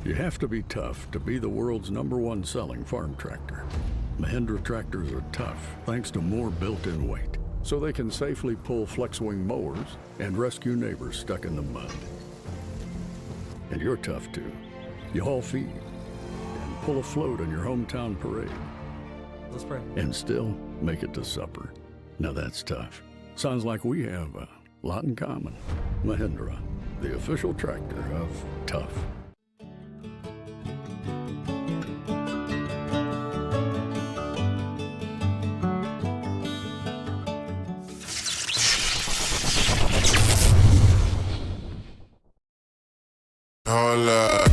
You have to be tough to be the world's #1 selling farm tractor. Mahindra tractors are tough thanks to more built-in weight, so they can safely pull flex-wing mowers and rescue neighbors stuck in the mud. And you're tough too. You haul feed and pull a float on your hometown parade. Let's pray. And still make it to supper. Now that's tough. Sounds like we have a lot in common. Mahindra, the official tractor of tough. Hold up.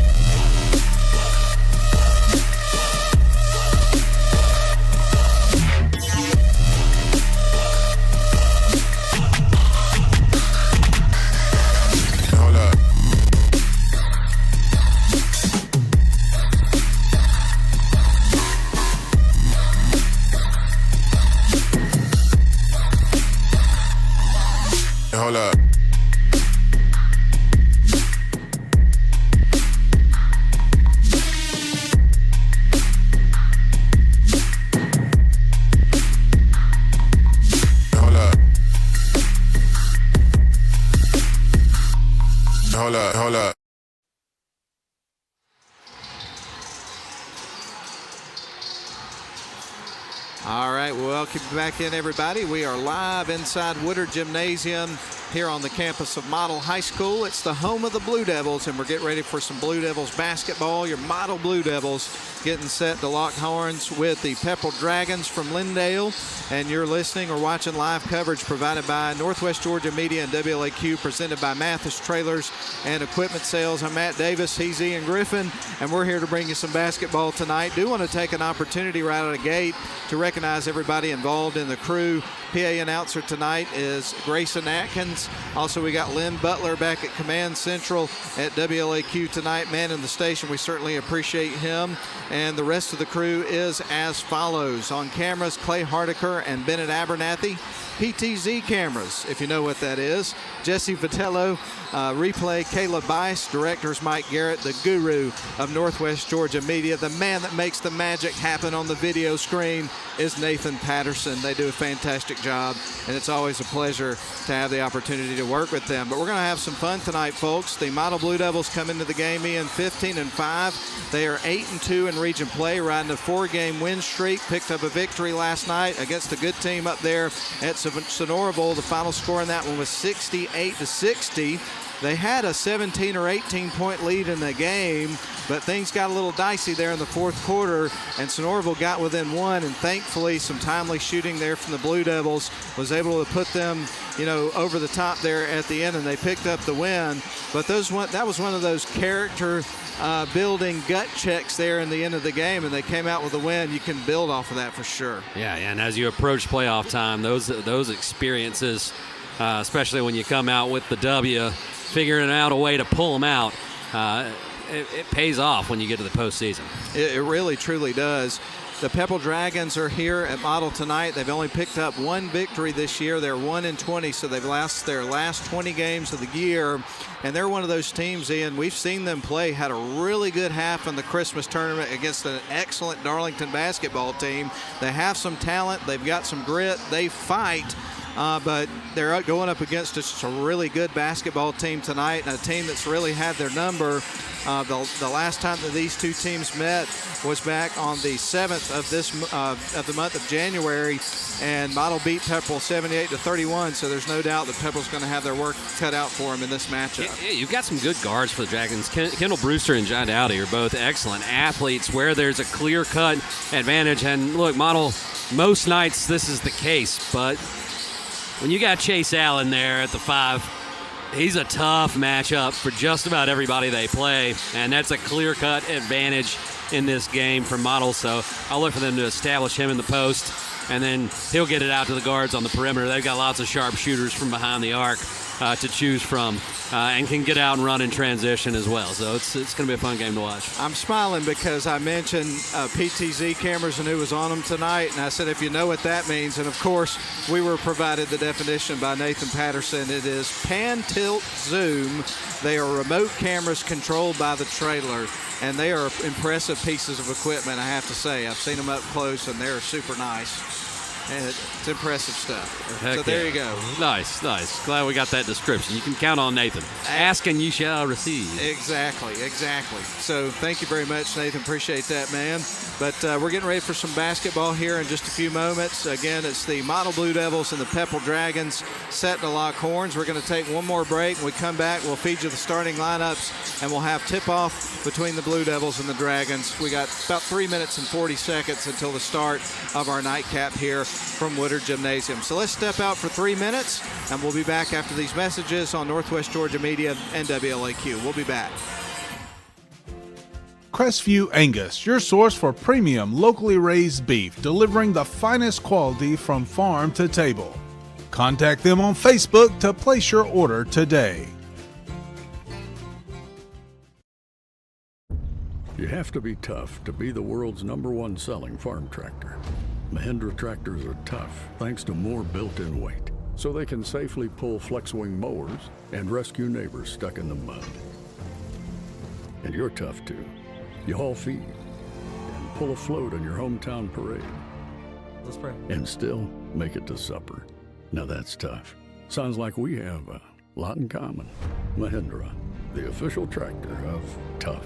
Hold up. Hold up. All right, welcome back in, everybody. We are live inside Woodard Gymnasium here on the campus of Model High School. It's the home of the Blue Devils, and we're getting ready for some Blue Devils basketball. Your Model Blue Devils getting set to lock horns with the Pepperell Dragons from Lindale. And you're listening or watching live coverage provided by Northwest Georgia Media and WLAQ, presented by Mathis Trailers and Equipment Sales. I'm Matt Davis, he's Ian Griffin, and we're here to bring you some basketball tonight. Do want to take an opportunity right out of the gate to recognize everybody involved in the crew. PA announcer tonight is Grayson Atkins. Also, we got Lynn Butler back at Command Central at WLAQ tonight, manning the station. We certainly appreciate him. And the rest of the crew is as follows. On cameras, Clay Hardiker and Bennett Abernathy. PTZ cameras, if you know what that is. Jesse Vitello, replay, Caleb Bice, directors Mike Garrett, the guru of Northwest Georgia Media. The man that makes the magic happen on the video screen is Nathan Patterson. They do a fantastic job, and it's always a pleasure to have the opportunity to work with them. But we're going to have some fun tonight, folks. The Model Blue Devils come into the game in 15-5. They are 8-2 in region play, riding a 4-game win streak. Picked up a victory last night against a good team up there at Sonoraville. The final score in that one was 68-60. They had a 17 or 18 point lead in the game, but things got a little dicey there in the fourth quarter, and Sonoraville got within one, and thankfully some timely shooting there from the Blue Devils was able to put them, over the top there at the end, and they picked up the win. But that was one of those character building gut checks there in the end of the game, and they came out with a win. You can build off of that for sure. Yeah, and as you approach playoff time, those experiences, especially when you come out with the W, figuring out a way to pull them out, it pays off when you get to the postseason. It really, truly does. The Pepperell Dragons are here at Model tonight. They've only picked up one victory this year. They're 1-20, so they've lost their last 20 games of the year. And they're one of those teams, Ian, we've seen them play, had a really good half in the Christmas tournament against an excellent Darlington basketball team. They have some talent. They've got some grit. They fight. But they're going up against just a really good basketball team tonight, and a team that's really had their number. The last time that these two teams met was back on the 7th of the month of January, and Model beat Pepperell 78-31. So there's no doubt that Pepperell's going to have their work cut out for them in this matchup. Yeah, you've got some good guards for the Dragons. Kendall Brewster and John Dowdy are both excellent athletes where there's a clear-cut advantage. And look, Model, most nights this is the case, but when you got Chase Allen there at the 5, he's a tough matchup for just about everybody they play, and that's a clear-cut advantage in this game for Model. So I'll look for them to establish him in the post, and then he'll get it out to the guards on the perimeter. They've got lots of sharp shooters from behind the arc. to choose from, and can get out and run in transition as well. So it's going to be a fun game to watch. I'm smiling because I mentioned PTZ cameras and who was on them tonight, and I said, if you know what that means, and of course we were provided the definition by Nathan Patterson. It is pan, tilt, zoom. They are remote cameras controlled by the trailer, and they are impressive pieces of equipment, I have to say. I've seen them up close, and they're super nice. And it's impressive stuff. Heck so there yeah. you go. Nice. Glad we got that description. You can count on Nathan. Ask and you shall receive. Exactly. So thank you very much, Nathan. Appreciate that, man. But we're getting ready for some basketball here in just a few moments. Again, it's the Model Blue Devils and the Pepperell Dragons setting to lock horns. We're going to take one more break. When we come back, we'll feed you the starting lineups, and we'll have tip-off between the Blue Devils and the Dragons. We got about 3 minutes and 40 seconds until the start of our nightcap here from Woodard Gymnasium. So let's step out for 3 minutes, and we'll be back after these messages on Northwest Georgia Media and WLAQ. We'll be back. Crestview Angus, your source for premium locally raised beef, delivering the finest quality from farm to table. Contact them on Facebook to place your order today. You have to be tough to be the world's #1 selling farm tractor. Mahindra tractors are tough thanks to more built-in weight, so they can safely pull flex-wing mowers and rescue neighbors stuck in the mud. And you're tough too. You haul feed and pull a float on your hometown parade. Let's pray. And still make it to supper. Now that's tough. Sounds like we have a lot in common. Mahindra, the official tractor of tough.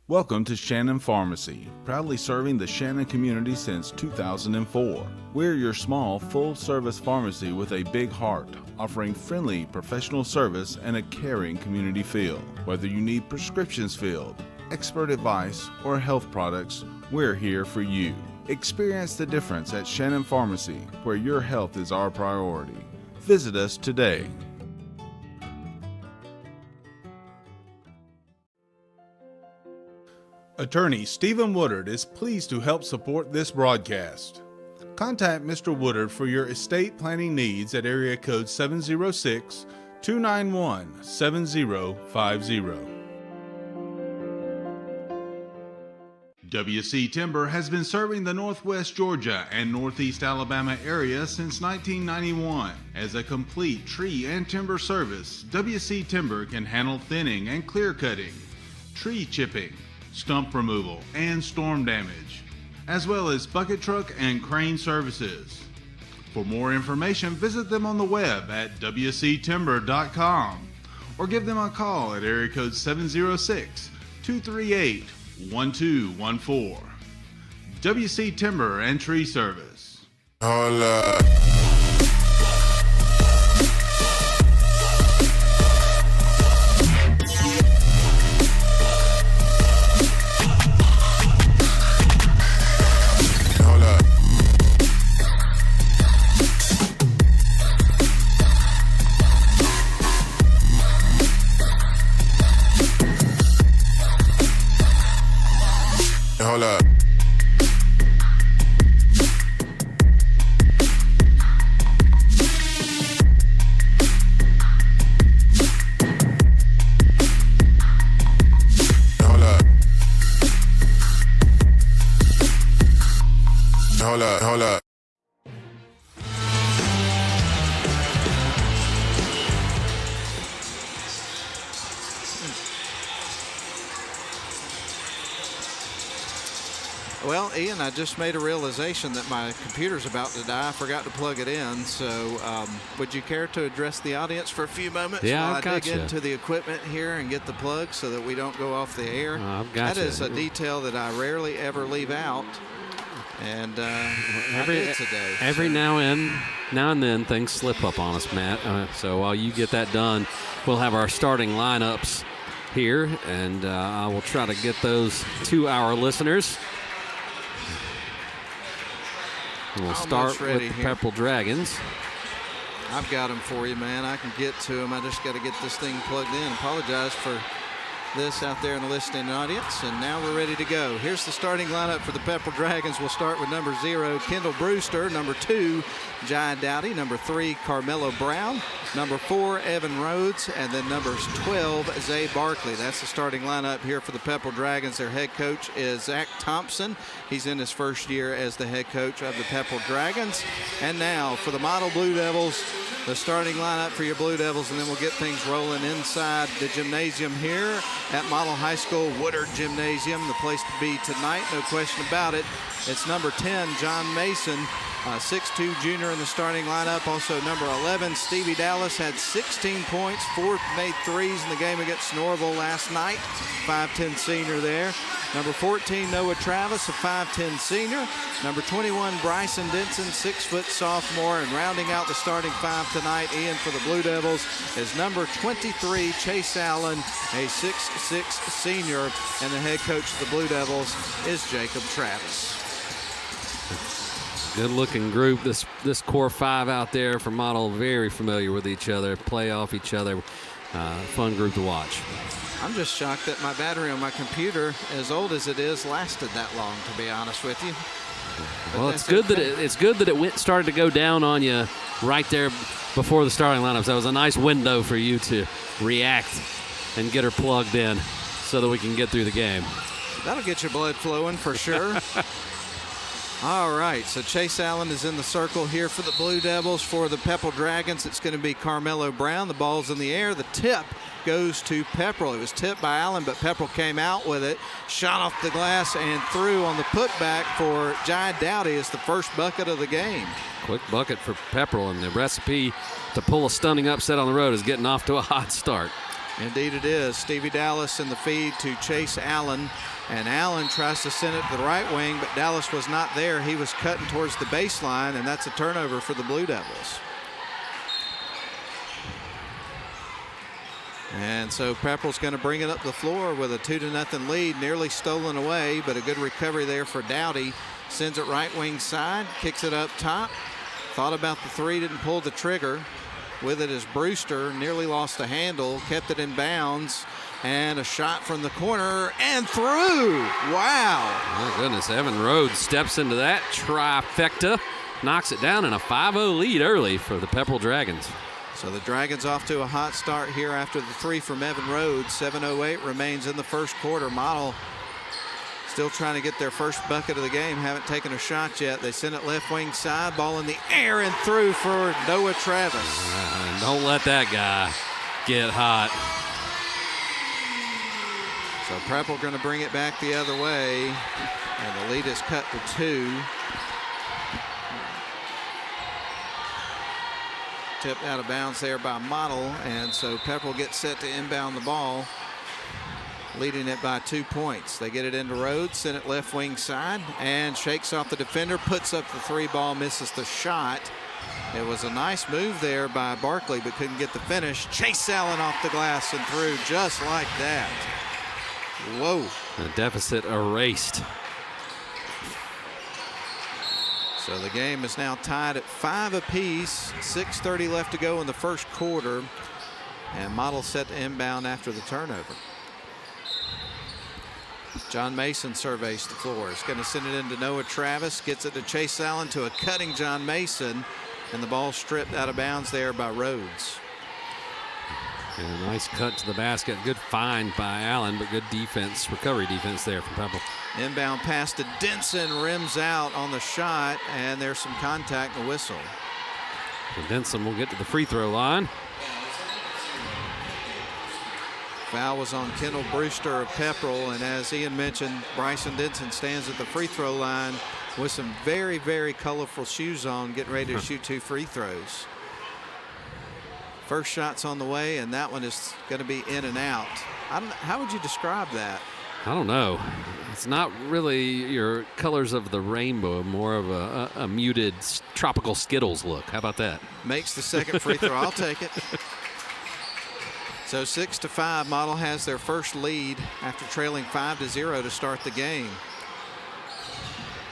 Welcome to Shannon Pharmacy, proudly serving the Shannon community since 2004. We're your small, full-service pharmacy with a big heart, offering friendly, professional service and a caring community feel. Whether you need prescriptions filled, expert advice, or health products, we're here for you. Experience the difference at Shannon Pharmacy, where your health is our priority. Visit us today. Attorney Stephen Woodard is pleased to help support this broadcast. Contact Mr. Woodard for your estate planning needs at area code 706-291-7050. WC Timber has been serving the Northwest Georgia and Northeast Alabama area since 1991. As a complete tree and timber service, WC Timber can handle thinning and clear cutting, tree chipping, stump removal, and storm damage, as well as bucket truck and crane services. For more information, visit them on the web at wctimber.com or give them a call at area code 706-238-1214. WC Timber and Tree Service. Hola. Hold up. Hold up. Well, Ian, I just made a realization that my computer's about to die. I forgot to plug it in. So would you care to address the audience for a few moments while I dig into the equipment here and get the plug so that we don't go off the air? I've got that is a detail that I rarely ever leave out. And every now and then things slip up on us, Matt. So while you get that done, we'll have our starting lineups here, and I will try to get those to our listeners. And we'll start with the Pepperell Dragons. I've got them for you, man. I can get to them. I just got to get this thing plugged in. Apologize for this out there in the listening audience. And now we're ready to go. Here's the starting lineup for the Pepperell Dragons. We'll start with number 0, Kendall Brewster. Number 2, Jai Dowdy. Number 3, Carmelo Brown. Number 4, Evan Rhodes. And then numbers 12, Zay Barkley. That's the starting lineup here for the Pepperell Dragons. Their head coach is Zach Thompson. He's in his first year as the head coach of the Pepperell Dragons. And now for the Model Blue Devils, the starting lineup for your Blue Devils, and then we'll get things rolling inside the gymnasium here at Model High School, Woodard Gymnasium, the place to be tonight, no question about it. It's number 10, John Mason, 6'2" junior in the starting lineup. Also number 11, Stevie Dallas, had 16 points, 4 made threes in the game against Norville last night. 5'10" senior there. Number 14, Noah Travis, a 5'10" senior. Number 21, Bryson Denson, 6' sophomore. And rounding out the starting 5 tonight, Ian, for the Blue Devils, is number 23, Chase Allen, a 6'6" senior. And the head coach of the Blue Devils is Jacob Travis. Good looking group. This core 5 out there from Model, very familiar with each other, play off each other. Fun group to watch. I'm just shocked that my battery on my computer, as old as it is, lasted that long, to be honest with you. But well, it's good that it started to go down on you right there before the starting lineups. That was a nice window for you to react and get her plugged in so that we can get through the game. That'll get your blood flowing for sure. All right, so Chase Allen is in the circle here for the Blue Devils. For the Pepperell Dragons, it's going to be Carmelo Brown. The ball's in the air. The tip goes to Pepperell. It was tipped by Allen, but Pepperell came out with it, shot off the glass and through on the putback for Jai Dowdy. It's the first bucket of the game. Quick bucket for Pepperell, and the recipe to pull a stunning upset on the road is getting off to a hot start. Indeed it is. Stevie Dallas in the feed to Chase Allen. And Allen tries to send it to the right wing, but Dallas was not there. He was cutting towards the baseline, and that's a turnover for the Blue Devils. And so Pepperell's going to bring it up the floor with a 2-0 lead, nearly stolen away, but a good recovery there for Dowdy. Sends it right wing side, kicks it up top. Thought about the three, didn't pull the trigger. With it is Brewster, nearly lost the handle, kept it in bounds. And a shot from the corner and through. Wow. My goodness, Evan Rhodes steps into that trifecta, knocks it down in a 5-0 lead early for the Pepperell Dragons. So the Dragons off to a hot start here after the 3 from Evan Rhodes. 7:08 remains in the first quarter. Model still trying to get their first bucket of the game. Haven't taken a shot yet. They send it left wing side. Ball in the air and through for Noah Travis. Don't let that guy get hot. So Pepperell going to bring it back the other way, and the lead is cut to 2. Tipped out of bounds there by Model, and so Pepperell gets set to inbound the ball, leading it by 2 points. They get it into Rhodes, send it left wing side, and shakes off the defender, puts up the 3 ball, misses the shot. It was a nice move there by Barkley, but couldn't get the finish. Chase Allen off the glass and through just like that. Whoa. The deficit erased. So the game is now tied at 5 apiece. 6:30 left to go in the first quarter. And Model set to inbound after the turnover. John Mason surveys the floor. He's going to send it into Noah Travis. Gets it to Chase Allen, to a cutting John Mason. And the ball stripped out of bounds there by Rhodes. And a nice cut to the basket. Good find by Allen, but good defense, recovery defense there from Pepperell. Inbound pass to Denson, rims out on the shot, and there's some contact and a whistle. So Denson will get to the free throw line. Foul was on Kendall Brewster of Pepperell, and as Ian mentioned, Bryson Denson stands at the free throw line with some very, very colorful shoes on, getting ready to shoot 2 free throws. First shot's on the way, and that one is going to be in and out. How would you describe that? I don't know. It's not really your colors of the rainbow, more of a muted tropical Skittles look. How about that? Makes the second free throw. I'll take it. So 6-5, Model has their first lead after trailing 5-0 to start the game.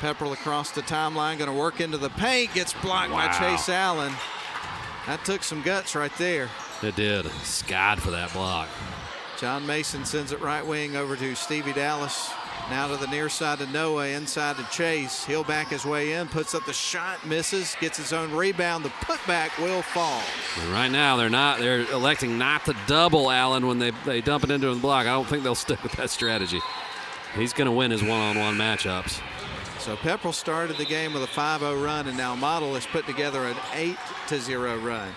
Pepperell across the timeline, going to work into the paint, gets blocked by Chase Allen. That took some guts right there. It did. Skied for that block. John Mason sends it right wing over to Stevie Dallas. Now to the near side to Noah, inside to Chase. He'll back his way in, puts up the shot, misses, gets his own rebound. The putback will fall. And right now they're electing not to double Allen when they dump it into the block. I don't think they'll stick with that strategy. He's going to win his one-on-one matchups. So Pepperell started the game with a 5-0 run, and now Model has put together an 8-0 run.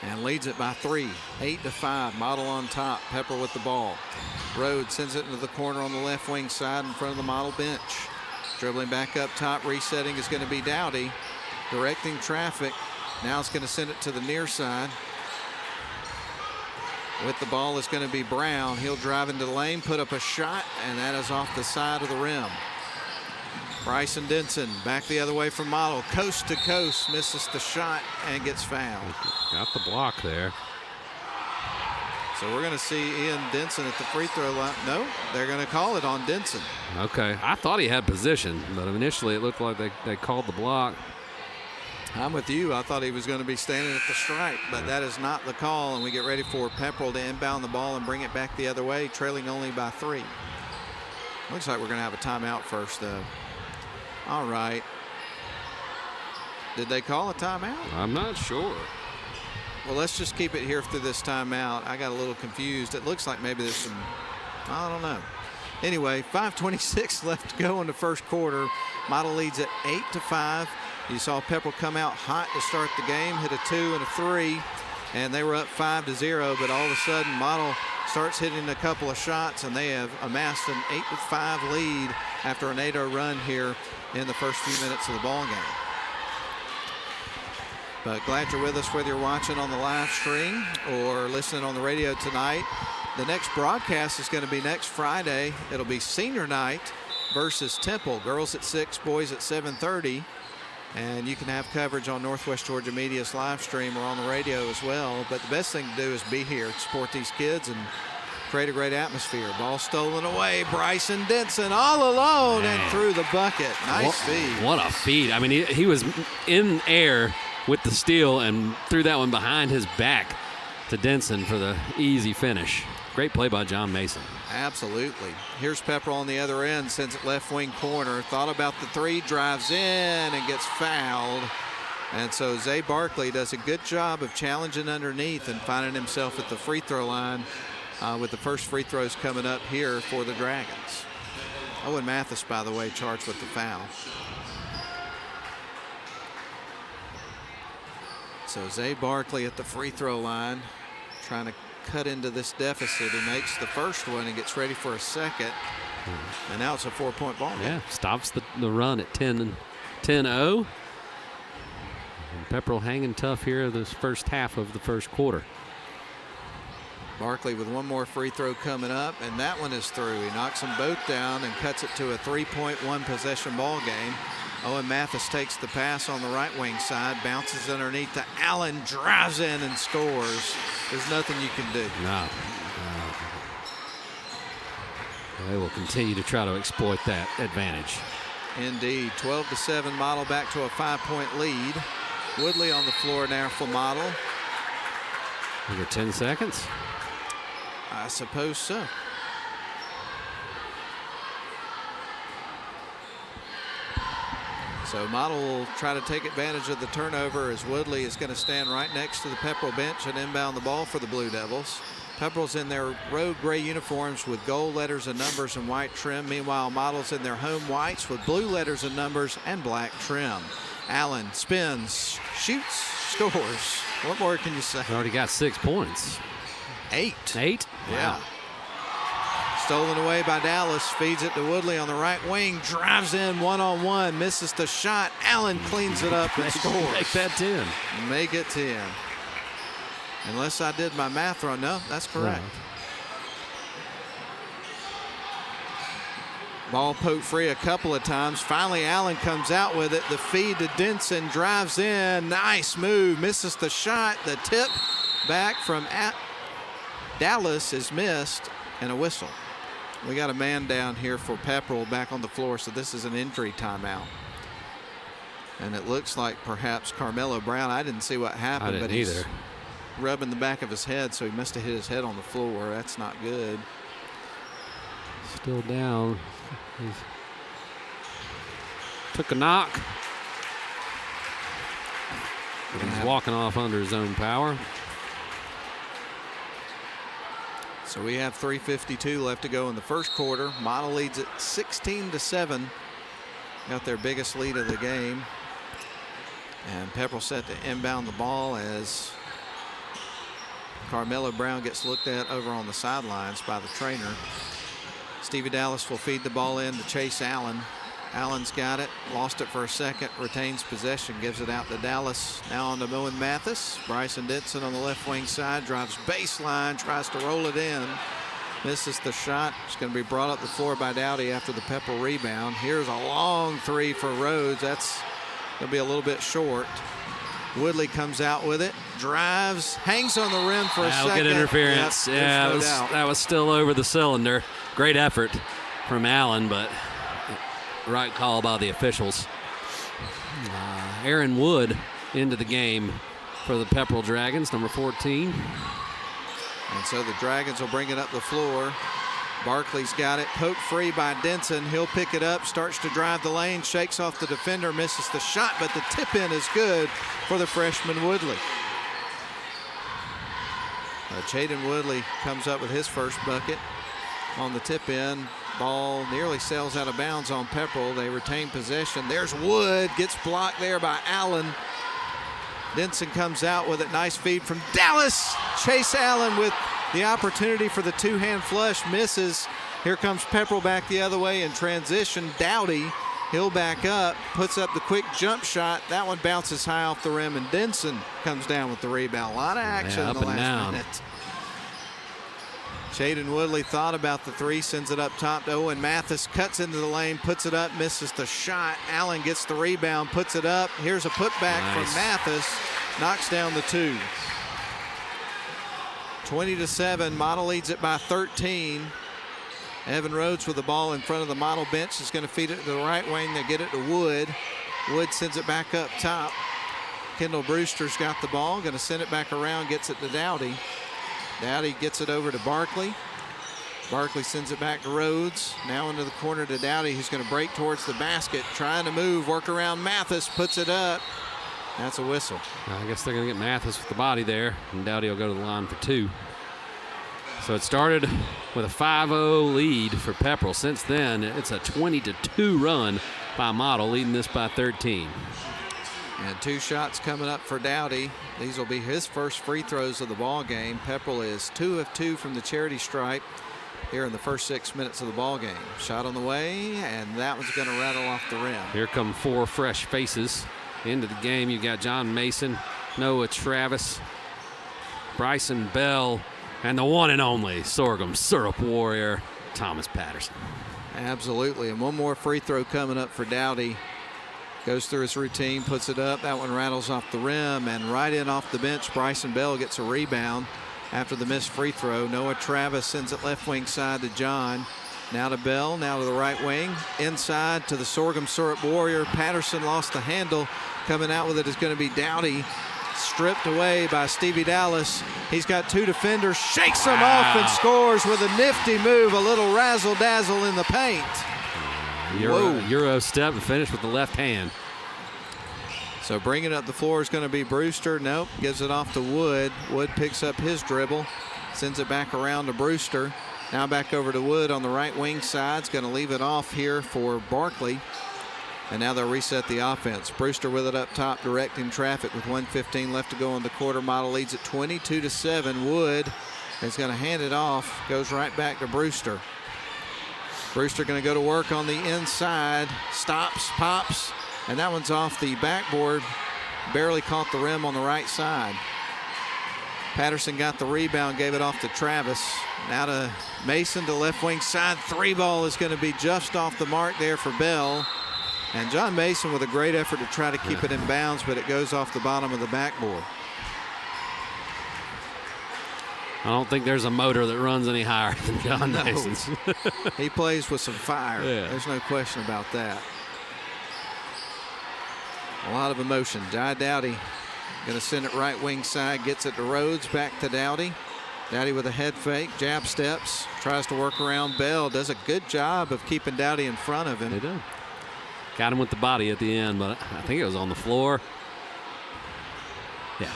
And leads it by 3, 8-5. Model on top. Pepperell with the ball. Rhodes sends it into the corner on the left wing side in front of the Model bench. Dribbling back up top, resetting is going to be Dowdy. Directing traffic. Now it's going to send it to the near side. With the ball is going to be Brown. He'll drive into the lane, put up a shot, and that is off the side of the rim. Bryson Denson back the other way from Model, coast to coast, misses the shot and gets fouled. Got the block there. So we're going to see Ian Denson at the free throw line. No, they're going to call it on Denson. Okay, I thought he had position, but initially it looked like they called the block. I'm with you. I thought he was going to be standing at the stripe, but that is not the call, and we get ready for Pepperell to inbound the ball and bring it back the other way, trailing only by 3. Looks like we're going to have a timeout first, though. All right. Did they call a timeout? I'm not sure. Well, let's just keep it here through this timeout. I got a little confused. It looks like maybe there's some, I don't know. Anyway, 5:26 left to go in the first quarter. Model leads at 8-5. You saw Pepperell come out hot to start the game, hit a 2 and a 3, and they were up 5-0, but all of a sudden Model starts hitting a couple of shots, and they have amassed an 8-5 lead after an 8-0 run here in the first few minutes of the ball game. But glad you're with us, whether you're watching on the live stream or listening on the radio tonight. The next broadcast is going to be next Friday. It'll be senior night versus Temple. Girls at 6, boys at 7:30. And you can have coverage on Northwest Georgia Media's live stream or on the radio as well. But the best thing to do is be here, support these kids, and create a great atmosphere. Ball stolen away. Bryson Denson all alone and through the bucket. Nice feed. What a feed. I mean, he was in air with the steal and threw that one behind his back to Denson for the easy finish. Great play by John Mason. Absolutely. Here's Pepperell on the other end, sends it left wing corner. Thought about the 3, drives in and gets fouled. And so Zay Barkley does a good job of challenging underneath and finding himself at the free throw line with the first free throws coming up here for the Dragons. Owen Mathis, by the way, charged with the foul. So Zay Barkley at the free throw line, trying to cut into this deficit. He makes the first one and gets ready for a second. And now it's a 4-point ball game. Yeah, stops the run at 10-0. And Pepperell hanging tough here this first half of the first quarter. Barkley with one more free throw coming up, and that one is through. He knocks them both down and cuts it to a 3-point possession ball game. Owen Mathis takes the pass on the right wing side, bounces underneath to Allen, drives in and scores. There's nothing you can do. No. They will continue to try to exploit that advantage. Indeed. 12-7, Model back to a 5-point lead. Woodley on the floor now for Model. We got 10 seconds. I suppose so. So Model will try to take advantage of the turnover as Woodley is going to stand right next to the Pepperell bench and inbound the ball for the Blue Devils. Pepperell's in their road gray uniforms with gold letters and numbers and white trim. Meanwhile, Model's in their home whites with blue letters and numbers and black trim. Allen spins, shoots, scores. What more can you say? Already got 6 points. 8. 8? Yeah. Wow. Stolen away by Dallas, feeds it to Woodley on the right wing, drives in one-on-one, misses the shot. Allen cleans it up and scores. Make that 10. Make it 10. Unless I did my math wrong. No, that's correct. No. Ball poked free a couple of times. Finally, Allen comes out with it. The feed to Denson, drives in. Nice move, misses the shot. The tip back from Dallas is missed, and a whistle. We got a man down here for Pepperell back on the floor, so this is an injury timeout. And it looks like perhaps Carmelo Brown. I didn't see what happened, I didn't but either. rubbing the back of his head, so he must have hit his head on the floor. That's not good. Still down. Took a knock. He's walking off under his own power. So we have 3:52 left to go in the first quarter. Model leads at 16-7. Got their biggest lead of the game. And Pepperell set to inbound the ball as Carmelo Brown gets looked at over on the sidelines by the trainer. Stevie Dallas will feed the ball in to Chase Allen. Allen's got it, lost it for a second, retains possession, gives it out to Dallas. Now on to Moen Mathis. Bryson Denson on the left wing side, drives baseline, tries to roll it in. Misses the shot. It's going to be brought up the floor by Dowdy after the Pepperell rebound. Here's a long three for Rhodes. That's going to be a little bit short. Woodley comes out with it, drives, hangs on the rim for a second. Good interference. Yep, yeah, that was still over the cylinder. Great effort from Allen, but right call by the officials. Aaron Wood into the game for the Pepperell Dragons, number 14. And so the Dragons will bring it up the floor. Barkley's got it, poked free by Denson. He'll pick it up, starts to drive the lane, shakes off the defender, misses the shot, but the tip-in is good for the freshman Woodley. Chaden Woodley comes up with his first bucket on the tip-in. Ball nearly sails out of bounds on Pepperell. They retain possession. There's Wood, gets blocked there by Allen. Denson comes out with it. Nice feed from Dallas. Chase Allen with the opportunity for the two-hand flush, misses. Here comes Pepperell back the other way in transition. Dowdy, he'll back up, puts up the quick jump shot. That one bounces high off the rim, and Denson comes down with the rebound. A lot of action in the last minute. Chaden Woodley thought about the three, sends it up top to Owen Mathis, cuts into the lane, puts it up, misses the shot. Allen gets the rebound, puts it up. Here's a putback from Mathis, knocks down the two. 20-7, Model leads it by 13. Evan Rhodes with the ball in front of the Model bench is going to feed it to the right wing. They get it to Wood. Wood sends it back up top. Kendall Brewster's got the ball, going to send it back around, gets it to Dowdy. Dowdy gets it over to Barkley. Barkley sends it back to Rhodes. Now into the corner to Dowdy, who's going to break towards the basket. Trying to move, work around Mathis, puts it up. That's a whistle. I guess they're going to get Mathis with the body there, and Dowdy will go to the line for two. So it started with a 5-0 lead for Pepperell. Since then, it's a 20-2 run by Model, leading this by 13. And two shots coming up for Dowdy. These will be his first free throws of the ball game. Pepperell is 2 of 2 from the charity stripe here in the first 6 minutes of the ball game. Shot on the way, and that one's going to rattle off the rim. Here come four fresh faces into the game. You've got John Mason, Noah Travis, Bryson Bell, and the one and only Sorghum Syrup Warrior, Thomas Patterson. Absolutely, and one more free throw coming up for Dowdy. Goes through his routine, puts it up. That one rattles off the rim, and right in off the bench, Bryson Bell gets a rebound after the missed free throw. Noah Travis sends it left wing side to John. Now to Bell, now to the right wing. Inside to the Sorghum Syrup Warrior. Patterson lost the handle. Coming out with it is going to be Dowdy. Stripped away by Stevie Dallas. He's got two defenders, shakes them off and scores with a nifty move, a little razzle-dazzle in the paint. Euro step and finish with the left hand. So bringing up the floor is going to be Brewster. Nope, gives it off to Wood. Wood picks up his dribble, sends it back around to Brewster. Now back over to Wood on the right wing side. It's going to leave it off here for Barkley. And now they'll reset the offense. Brewster with it up top, directing traffic with 1:15 left to go in the quarter. Model leads at 22-7. Wood is going to hand it off, goes right back to Brewster. Brewster going to go to work on the inside, stops, pops, and that one's off the backboard. Barely caught the rim on the right side. Patterson got the rebound, gave it off to Travis. Now to Mason to left wing side. Three ball is going to be just off the mark there for Bell. And John Mason with a great effort to try to keep it in bounds, but it goes off the bottom of the backboard. I don't think there's a motor that runs any higher than John Mason's. He plays with some fire. Yeah. There's no question about that. A lot of emotion. Jai Dowdy Going to send it right wing side, gets it to Rhodes, back to Dowdy. Dowdy with a head fake, jab steps, tries to work around Bell. Does a good job of keeping Dowdy in front of him. They do. Got him with the body at the end, but I think it was on the floor. Yeah.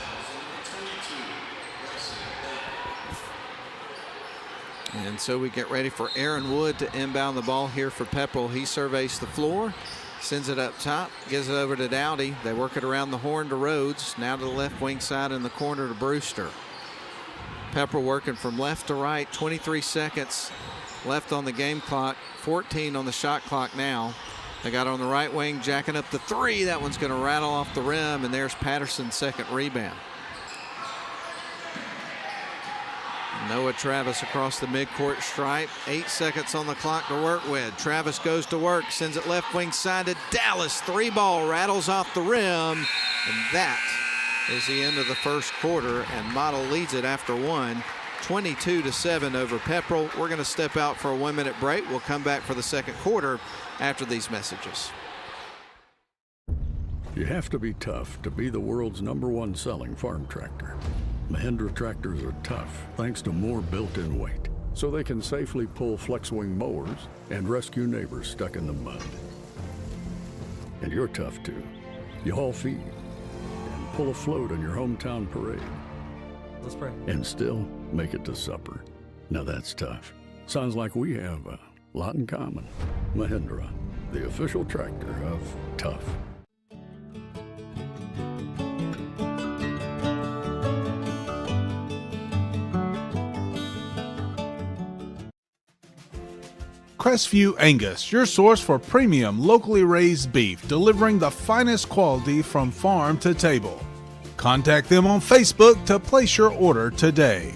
And so we get ready for Aaron Wood to inbound the ball here for Pepperell. He surveys the floor, sends it up top, gives it over to Dowdy. They work it around the horn to Rhodes. Now to the left wing side in the corner to Brewster. Pepperell working from left to right, 23 seconds left on the game clock, 14 on the shot clock now. They got on the right wing, jacking up the three. That one's going to rattle off the rim, and there's Patterson's second rebound. Noah Travis across the midcourt stripe. 8 seconds on the clock to work with. Travis goes to work, sends it left wing side to Dallas. Three ball rattles off the rim, and that is the end of the first quarter, and Model leads it after one, 22-7 over Pepperell. We're going to step out for a 1 minute break. We'll come back for the second quarter after these messages. You have to be tough to be the world's #1 selling farm tractor. Mahindra tractors are tough thanks to more built-in weight, so they can safely pull flex-wing mowers and rescue neighbors stuck in the mud. And you're tough too. You haul feed and pull a float in your hometown parade. Let's pray. And still make it to supper. Now that's tough. Sounds like we have a lot in common. Mahindra, the official tractor of tough. Crestview Angus, your source for premium locally raised beef, delivering the finest quality from farm to table. Contact them on Facebook to place your order today.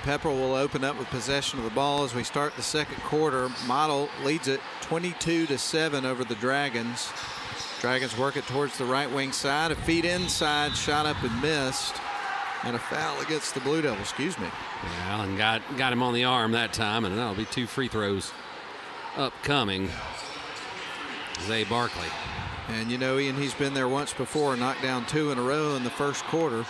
Pepperell will open up with possession of the ball as we start the second quarter. Model leads it 22-7 over the Dragons. Dragons work it towards the right wing side. A feed inside, shot up and missed. And a foul against the Blue Devils, excuse me. Yeah, Allen got him on the arm that time, and that'll be 2 free throws upcoming. Zay Barkley. And you know, Ian, he's been there once before, knocked down 2 in a row in the first quarter.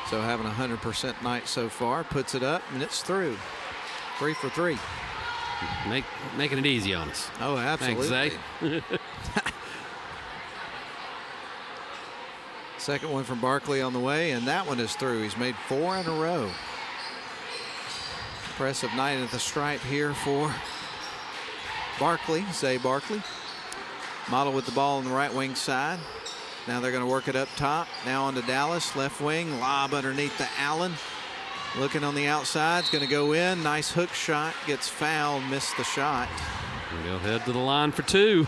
So having a 100% night so far, puts it up, and it's through. 3 for 3. Making it easy on us. Oh, absolutely. Thanks, Zay. Second one from Barkley on the way, and that one is through. He's made 4 in a row. Impressive night at the stripe here for Barkley, Zay Barkley. Model with the ball on the right wing side. Now they're going to work it up top. Now on to Dallas, left wing, lob underneath to Allen. Looking on the outside, it's going to go in. Nice hook shot, gets fouled, missed the shot. We'll head to the line for 2.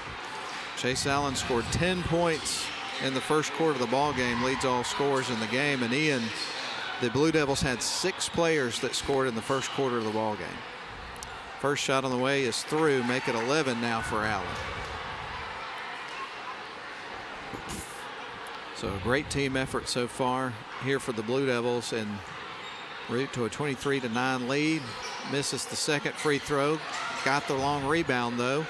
Chase Allen scored 10 points in the first quarter of the ball game, leads all scorers in the game. And Ian, the Blue Devils had 6 players that scored in the first quarter of the ball game. First shot on the way is through, make it 11 now for Allen. So a great team effort so far here for the Blue Devils, and route to a 23-9 lead. Misses the second free throw. Got the long rebound though.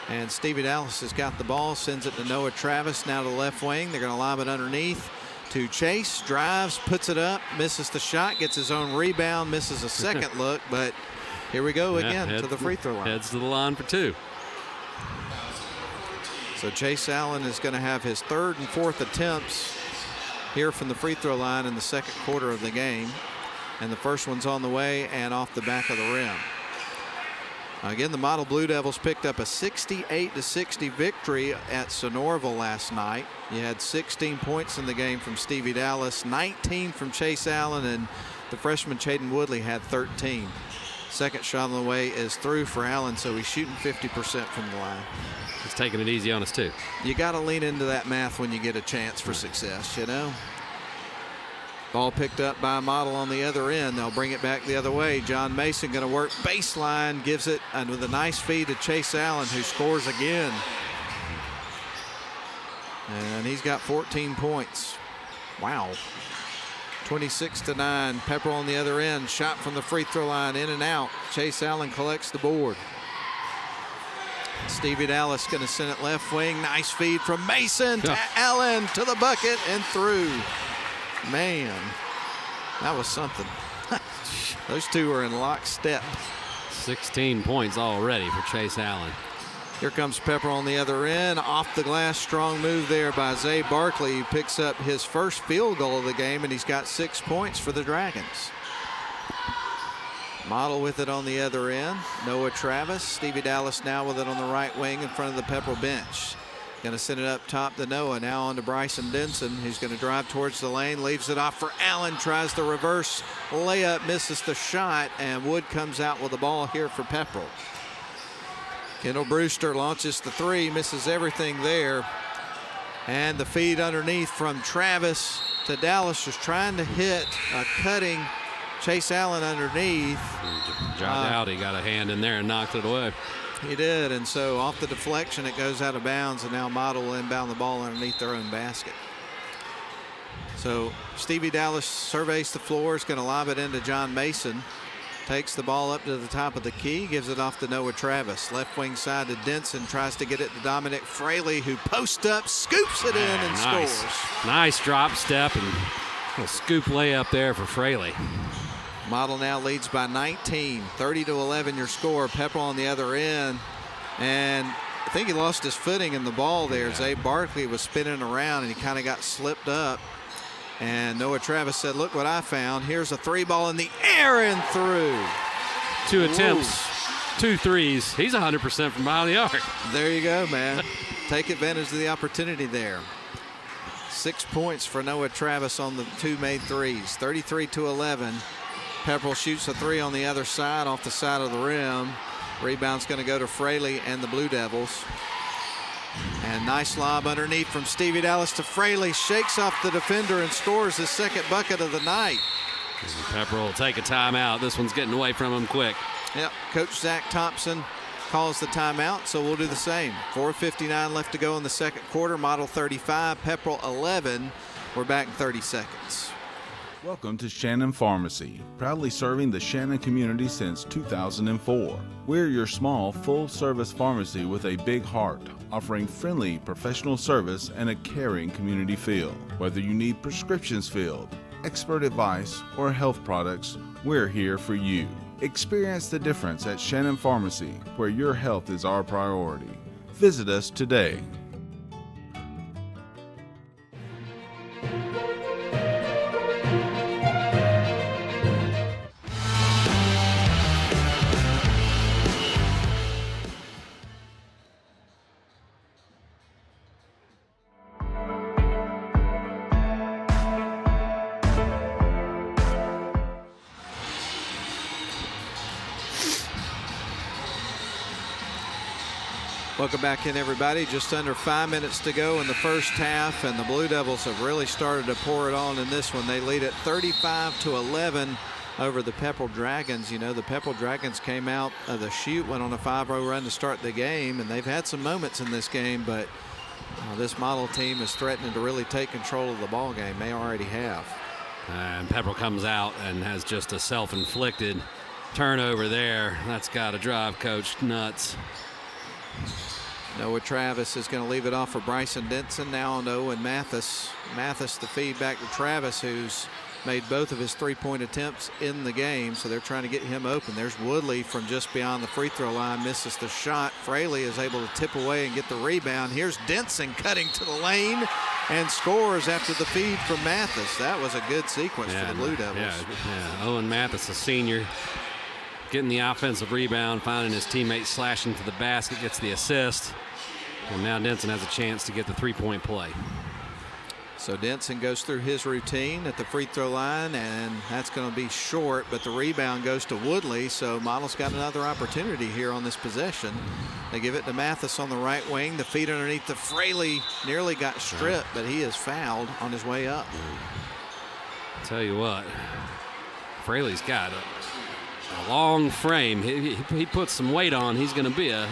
And Stevie Dallas has got the ball, sends it to Noah Travis, now to the left wing. They're going to lob it underneath to Chase. Drives, puts it up, misses the shot, gets his own rebound, misses a second look, but here we go again to the free throw line. Heads to the line for 2. So Chase Allen is going to have his 3rd and 4th attempts here from the free throw line in the second quarter of the game. And the first one's on the way and off the back of the rim. Again, the Model Blue Devils picked up a 68-60 victory at Sonoraville last night. You had 16 points in the game from Stevie Dallas, 19 from Chase Allen, and the freshman Chaden Woodley had 13. Second shot on the way is through for Allen, so he's shooting 50% from the line. He's taking it easy on us too. You got to lean into that math when you get a chance for success, you know. Ball picked up by Model on the other end. They'll bring it back the other way. John Mason going to work baseline, gives it with a nice feed to Chase Allen, who scores again. And he's got 14 points. Wow. 26-9. Pepperell on the other end. Shot from the free throw line, in and out. Chase Allen collects the board. Stevie Dallas going to send it left wing. Nice feed from Mason to Allen, to the bucket and through. Man, that was something. Those two are in lockstep. 16 points already for Chase Allen. Here comes Pepperell on the other end. Off the glass, strong move there by Zay Barkley. He picks up his first field goal of the game, and he's got 6 points for the Dragons. Model with it on the other end. Noah Travis. Stevie Dallas now with it on the right wing in front of the Pepperell bench. Going to send it up top to Noah. Now on to Bryson Denson, who's going to drive towards the lane. Leaves it off for Allen. Tries the reverse layup. Misses the shot. And Wood comes out with the ball here for Pepperell. Kendall Brewster launches the three. Misses everything there. And the feed underneath from Travis to Dallas. Just trying to hit a cutting Chase Allen underneath. John Dowdy got a hand in there and knocked it away. He did, and so off the deflection, it goes out of bounds, and now Model will inbound the ball underneath their own basket. So Stevie Dallas surveys the floor, is going to lob it into John Mason. Takes the ball up to the top of the key, gives it off to Noah Travis. Left wing side to Denson, tries to get it to Dominic Fraley, who posts up, scoops it in, and scores. Nice drop step and a scoop layup there for Fraley. Model now leads by 19, 30-11 your score. Pepperell on the other end, and I think he lost his footing in the ball there. Zay Barkley was spinning around and he kind of got slipped up, and Noah Travis said, look what I found. Here's a three ball in the air and through. 2 attempts, 2 threes. He's 100% from behind the arc. There you go, man. Take advantage of the opportunity there. 6 points for Noah Travis on the 2 made threes. 33-11. Pepperell shoots a three on the other side, off the side of the rim. Rebound's going to go to Fraley and the Blue Devils. And nice lob underneath from Stevie Dallas to Fraley. Shakes off the defender and scores his second bucket of the night. Pepperell will take a timeout. This one's getting away from him quick. Yep, Coach Zach Thompson calls the timeout, so we'll do the same. 4:59 left to go in the second quarter. Model 35, Pepperell 11. We're back in 30 seconds. Welcome to Shannon Pharmacy, proudly serving the Shannon community since 2004. We're your small, full-service pharmacy with a big heart, offering friendly, professional service and a caring community feel. Whether you need prescriptions filled, expert advice, or health products, we're here for you. Experience the difference at Shannon Pharmacy, where your health is our priority. Visit us today. Welcome back in, everybody. Just under 5 minutes to go in the first half, and the Blue Devils have really started to pour it on in this one. They lead at 35-11 over the Pepperell Dragons. You know, the Pepperell Dragons came out of the chute, went on a 5-0 run to start the game, and they've had some moments in this game, but this Model team is threatening to really take control of the ball game. They already have. And Pepperell comes out and has just a self-inflicted turnover there. That's got to drive Coach nuts. Noah Travis is going to leave it off for Bryson Denson. Now on to Owen Mathis. Mathis the feed back to Travis, who's made both of his three-point attempts in the game, so they're trying to get him open. There's Woodley from just beyond the free throw line, misses the shot. Fraley is able to tip away and get the rebound. Here's Denson cutting to the lane and scores after the feed from Mathis. That was a good sequence for the Blue Devils. Yeah. Owen Mathis, a senior, getting the offensive rebound, finding his teammate slashing to the basket, gets the assist. And now Denson has a chance to get the three-point play. So Denson goes through his routine at the free throw line, and that's going to be short, but the rebound goes to Woodley, so Model's got another opportunity here on this possession. They give it to Mathis on the right wing. The feed underneath the Fraley nearly got stripped, but he is fouled on his way up. Tell you what, Fraley's got a long frame. He puts some weight on. He's going to be a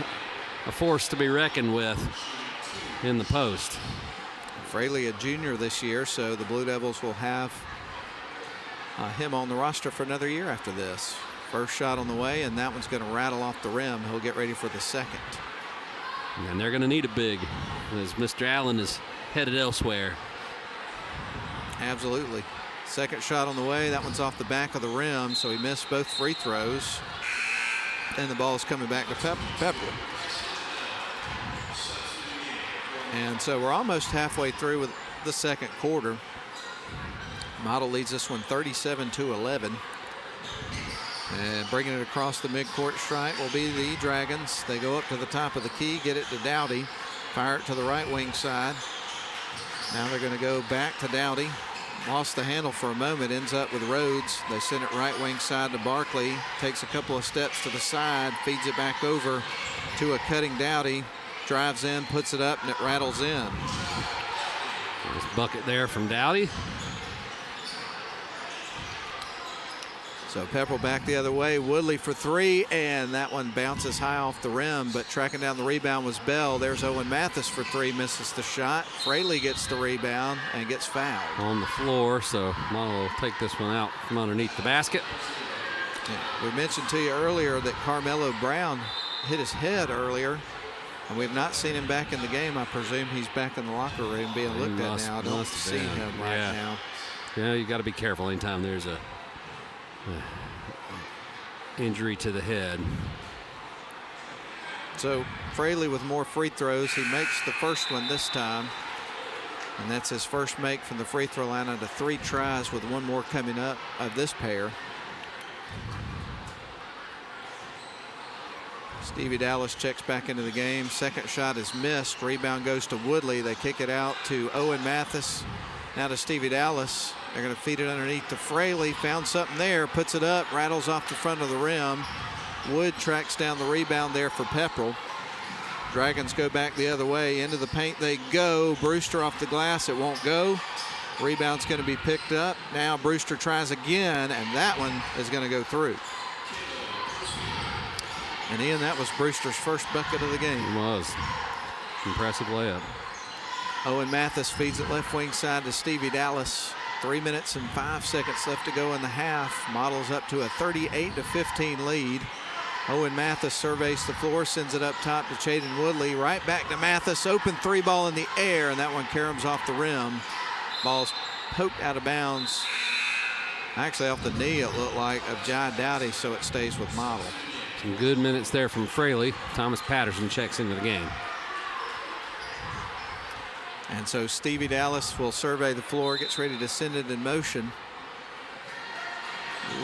force to be reckoned with in the post. Fraley, a junior this year, so the Blue Devils will have him on the roster for another year after this. First shot on the way, and that one's going to rattle off the rim. He'll get ready for the second. And they're going to need a big, as Mr. Allen is headed elsewhere. Absolutely. Second shot on the way. That one's off the back of the rim, so he missed both free throws. And the ball is coming back to Pepperell. And so we're almost halfway through with the second quarter. Model leads this one 37-11. And bringing it across the midcourt stripe will be the Dragons. They go up to the top of the key, get it to Dowdy, fire it to the right wing side. Now they're going to go back to Dowdy. Lost the handle for a moment, ends up with Rhodes. They send it right wing side to Barkley. Takes a couple of steps to the side, feeds it back over to a cutting Dowdy. Drives in, puts it up, and it rattles in. Nice bucket there from Dowdy. So Pepperell back the other way. Woodley for three, and that one bounces high off the rim, but tracking down the rebound was Bell. There's Owen Mathis for three, misses the shot. Fraley gets the rebound and gets fouled. On the floor, so Model will take this one out from underneath the basket. Yeah, we mentioned to you earlier that Carmelo Brown hit his head earlier, and we've not seen him back in the game. I presume he's back in the locker room being looked at now. I don't see him right now. Yeah, you got to be careful anytime there's a injury to the head. So Fraley with more free throws. He makes the first one this time, and that's his first make from the free throw line out of 3 tries, with one more coming up of this pair. Stevie Dallas checks back into the game. Second shot is missed. Rebound goes to Woodley. They kick it out to Owen Mathis. Now to Stevie Dallas. They're going to feed it underneath to Fraley. Found something there, puts it up, rattles off the front of the rim. Wood tracks down the rebound there for Pepperell. Dragons go back the other way. Into the paint they go. Brewster off the glass. It won't go. Rebound's going to be picked up. Now Brewster tries again, and that one is going to go through. And Ian, that was Brewster's first bucket of the game. It was. Impressive layup. Owen Mathis feeds it left wing side to Stevie Dallas. 3 minutes and 5 seconds left to go in the half. Models up to a 38-15 lead. Owen Mathis surveys the floor, sends it up top to Chaden Woodley. Right back to Mathis. Open three ball in the air, and that one caroms off the rim. Ball's poked out of bounds. Actually off the knee, it looked like, of Jai Dowdy, so it stays with Model. Some good minutes there from Fraley. Thomas Patterson checks into the game. And so Stevie Dallas will survey the floor, gets ready to send it in motion.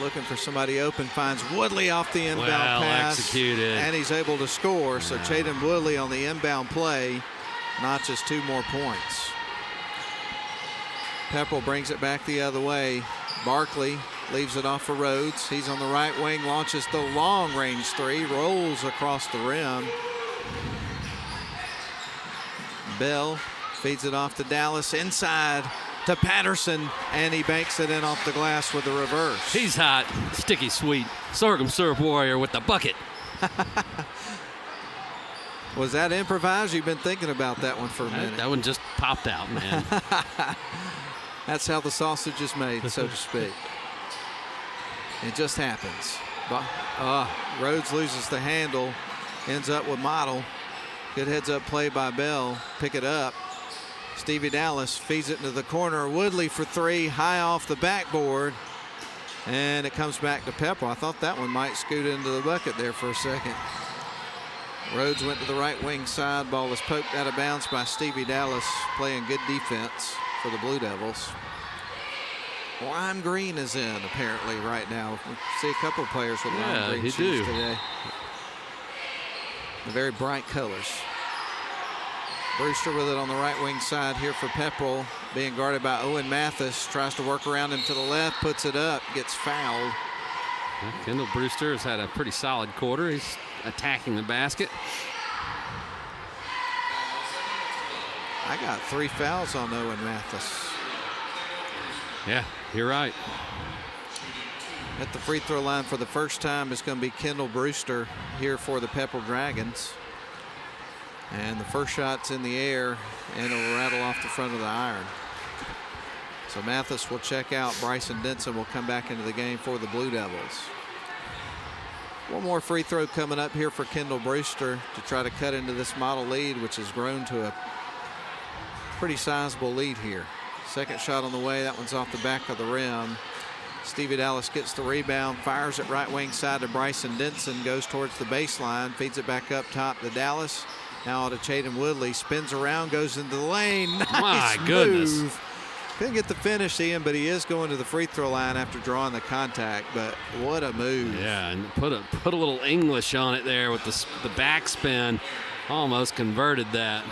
Looking for somebody open, finds Woodley off the inbound pass. Executed. And he's able to score. So Chaden Woodley on the inbound play notches 2 more points. Pepperell brings it back the other way. Barkley leaves it off for Rhodes. He's on the right wing, launches the long range three, rolls across the rim. Bell feeds it off to Dallas, inside to Patterson, and he banks it in off the glass with the reverse. He's hot, sticky sweet, sorghum syrup warrior with the bucket. Was that improvised? You've been thinking about that one for a minute. That one just popped out, man. That's how the sausage is made, so to speak. It just happens. Rhodes loses the handle, ends up with Model. Good heads-up play by Bell. Pick it up. Stevie Dallas feeds it into the corner. Woodley for three, high off the backboard. And it comes back to Pepperell. I thought that one might scoot into the bucket there for a second. Rhodes went to the right wing side. Ball was poked out of bounds by Stevie Dallas, playing good defense for the Blue Devils. Lime green is in apparently right now. We see a couple of players with lime green shoes today. The very bright colors. Brewster with it on the right wing side here for Pepperell, being guarded by Owen Mathis. Tries to work around him to the left, puts it up, gets fouled. Kendall Brewster has had a pretty solid quarter. He's attacking the basket. I got 3 fouls on Owen Mathis. Yeah, You're right. At the free throw line for the first time is going to be Kendall Brewster here for the Pepperell Dragons. And the first shot's in the air, and it'll rattle off the front of the iron. So Mathis will check out. Bryson Denson will come back into the game for the Blue Devils. One more free throw coming up here for Kendall Brewster to try to cut into this model lead, which has grown to a pretty sizable lead here. Second shot on the way. That one's off the back of the rim. Stevie Dallas gets the rebound, fires it right wing side to Bryson Denson, goes towards the baseline, feeds it back up top to Dallas. Now to Chaden Woodley, spins around, goes into the lane. Nice My goodness. move. Couldn't get the finish, Ian, but he is going to the free throw line after drawing the contact. But what a move. Yeah, and put a little English on it there with the backspin. Almost converted that.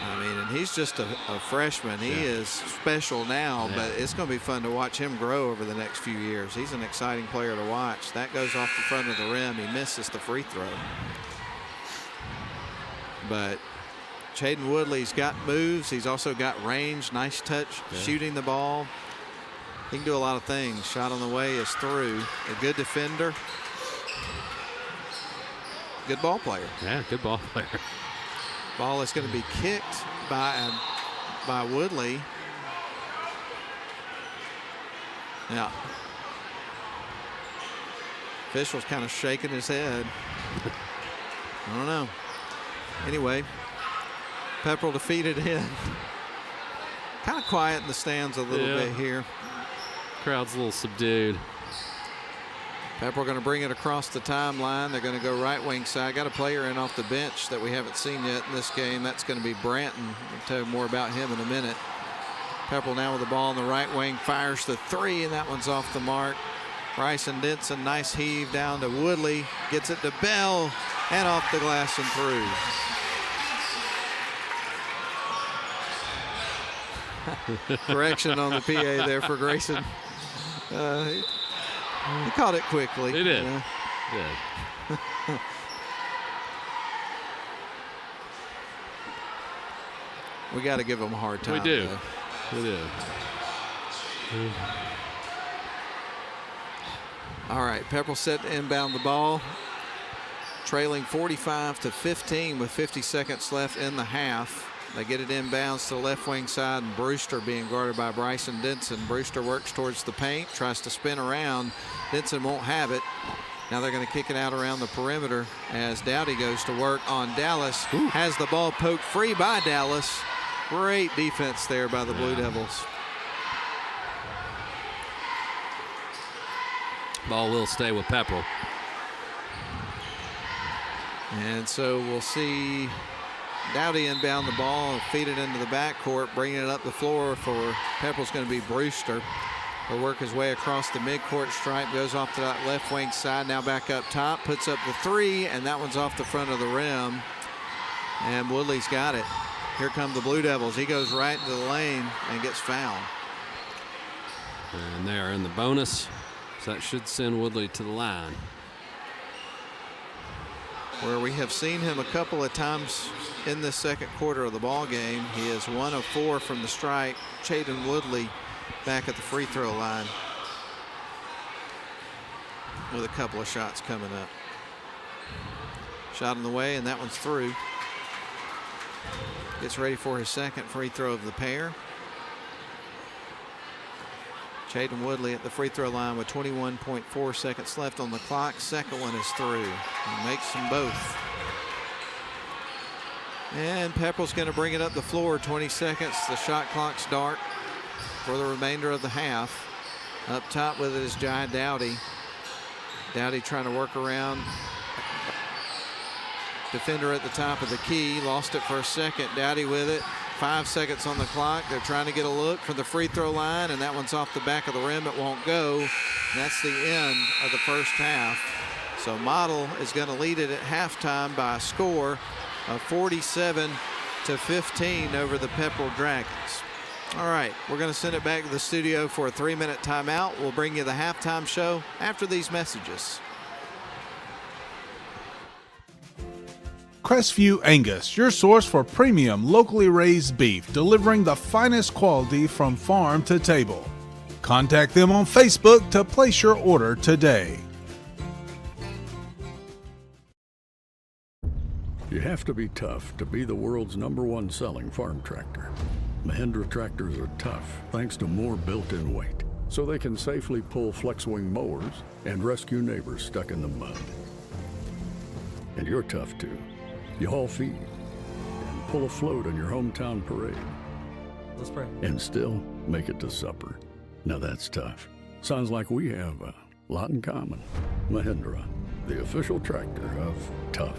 I mean, and he's just a freshman. He is special now, but it's going to be fun to watch him grow over the next few years. He's an exciting player to watch. That goes off the front of the rim. He misses the free throw. But Chaden Woodley's got moves. He's also got range, nice touch, shooting the ball. He can do a lot of things. Shot on the way is through. A good defender. Good ball player. Yeah, good ball player. Ball is going to be kicked by Woodley. Yeah. Official's kind of shaking his head. I don't know. Anyway, Pepperell defeated in. Kind of quiet in the stands a little bit here. Crowd's a little subdued. Pepperell going to bring it across the timeline. They're going to go right wing side. Got a player in off the bench that we haven't seen yet in this game. That's going to be Branton. We'll tell you more about him in a minute. Pepperell now with the ball on the right wing, fires the three, and that one's off the mark. Bryson Denson, nice heave down to Woodley. Gets it to Bell, and off the glass and through. Correction on the PA there for Grayson. He caught it quickly. He did. Yeah. We got to give him a hard time. We do. Though. We do. All right, Pepperell set to inbound the ball. Trailing 45-15 with 50 seconds left in the half. They get it inbounds to the left wing side, and Brewster being guarded by Bryson Denson. Brewster works towards the paint, tries to spin around. Denson won't have it. Now they're going to kick it out around the perimeter as Dowdy goes to work on Dallas. Ooh. Has the ball poked free by Dallas. Great defense there by the Blue Devils. Ball will stay with Pepperell. And so we'll see Dowdy inbound the ball and feed it into the backcourt, bringing it up the floor for Pepperell's going to be Brewster. He'll work his way across the midcourt stripe, goes off to that left wing side, now back up top, puts up the three, and that one's off the front of the rim. And Woodley's got it. Here come the Blue Devils. He goes right into the lane and gets fouled. And they are in the bonus, so that should send Woodley to the line. Where we have seen him a couple of times in this second quarter of the ball game. He is 1 of 4 from the stripe. Chaden Woodley back at the free throw line with a couple of shots coming up. Shot in the way, and that one's through. Gets ready for his second free throw of the pair. Chaden Woodley at the free throw line with 21.4 seconds left on the clock. Second one is through. He makes them both. And Pepperell's going to bring it up the floor. 20 seconds. The shot clock start for the remainder of the half. Up top with it is Jai Dowdy. Dowdy trying to work around. Defender at the top of the key. Lost it for a second. Dowdy with it. 5 seconds on the clock. They're trying to get a look from the free throw line, and that one's off the back of the rim. It won't go. And that's the end of the first half. So Model is going to lead it at halftime by a score of 47-15 over the Pepperell Dragons. All right, we're going to send it back to the studio for a 3-minute timeout. We'll bring you the halftime show after these messages. Crestview Angus, your source for premium, locally raised beef, delivering the finest quality from farm to table. Contact them on Facebook to place your order today. You have to be tough to be the world's #1 selling farm tractor. Mahindra tractors are tough thanks to more built-in weight, so they can safely pull flex-wing mowers and rescue neighbors stuck in the mud. And you're tough too. You haul feed and pull a float in your hometown parade. Let's pray. And still make it to supper. Now that's tough. Sounds like we have a lot in common. Mahindra, the official tractor of tough.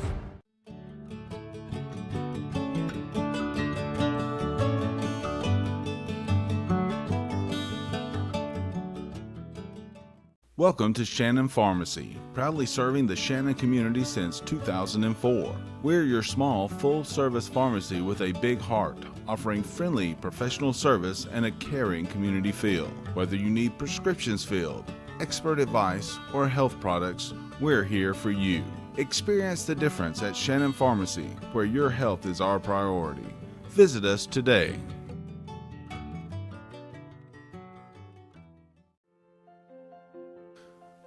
Welcome to Shannon Pharmacy, proudly serving the Shannon community since 2004. We're your small, full-service pharmacy with a big heart, offering friendly, professional service and a caring community feel. Whether you need prescriptions filled, expert advice, or health products, we're here for you. Experience the difference at Shannon Pharmacy, where your health is our priority. Visit us today.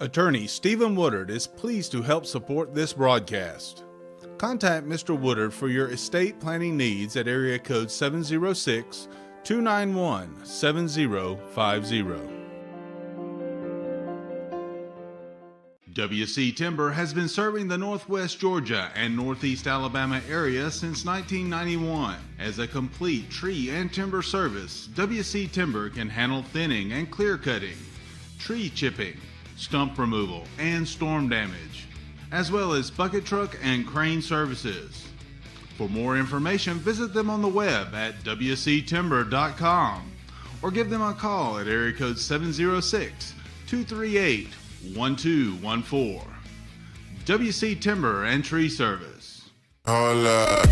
Attorney Stephen Woodard is pleased to help support this broadcast. Contact Mr. Woodard for your estate planning needs at area code 706-291-7050. WC Timber has been serving the Northwest Georgia and Northeast Alabama area since 1991. As a complete tree and timber service, WC Timber can handle thinning and clear cutting, tree chipping, stump removal, and storm damage, as well as bucket truck and crane services. For more information, visit them on the web at wctimber.com or give them a call at area code 706-238-1214. WC Timber and Tree Service. Hola.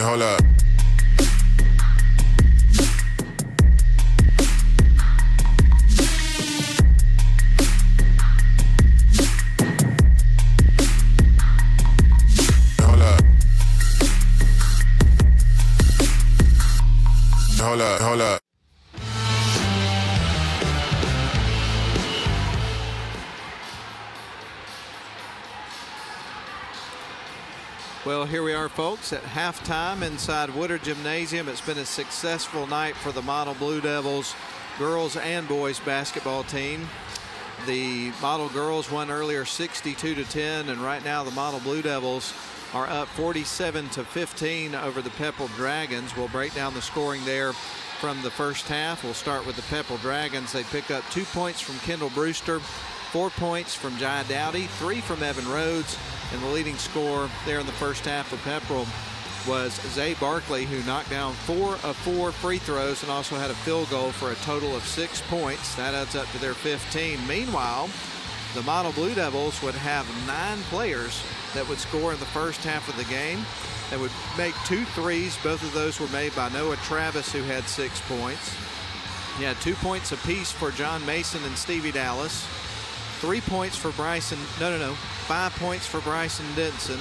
Hold up. Hold up. Well, here we are, folks, at halftime inside Woodard Gymnasium. It's been a successful night for the Model Blue Devils girls and boys basketball team. The Model girls won earlier 62-10, and right now the Model Blue Devils are up 47-15 over the Pepperell Dragons. We'll break down the scoring there from the first half. We'll start with the Pepperell Dragons. They pick up 2 points from Kendall Brewster, 4 points from Jai Dowdy, 3 from Evan Rhodes, and the leading scorer there in the first half of Pepperell was Zay Barkley, who knocked down 4 of 4 free throws and also had a field goal for a total of 6 points. That adds up to their 15. Meanwhile, the Model Blue Devils would have 9 players that would score in the first half of the game. They would make 2 threes. Both of those were made by Noah Travis, who had 6 points. He had 2 points apiece for John Mason and Stevie Dallas. 3 points for Bryson. 5 points for Bryson Denson.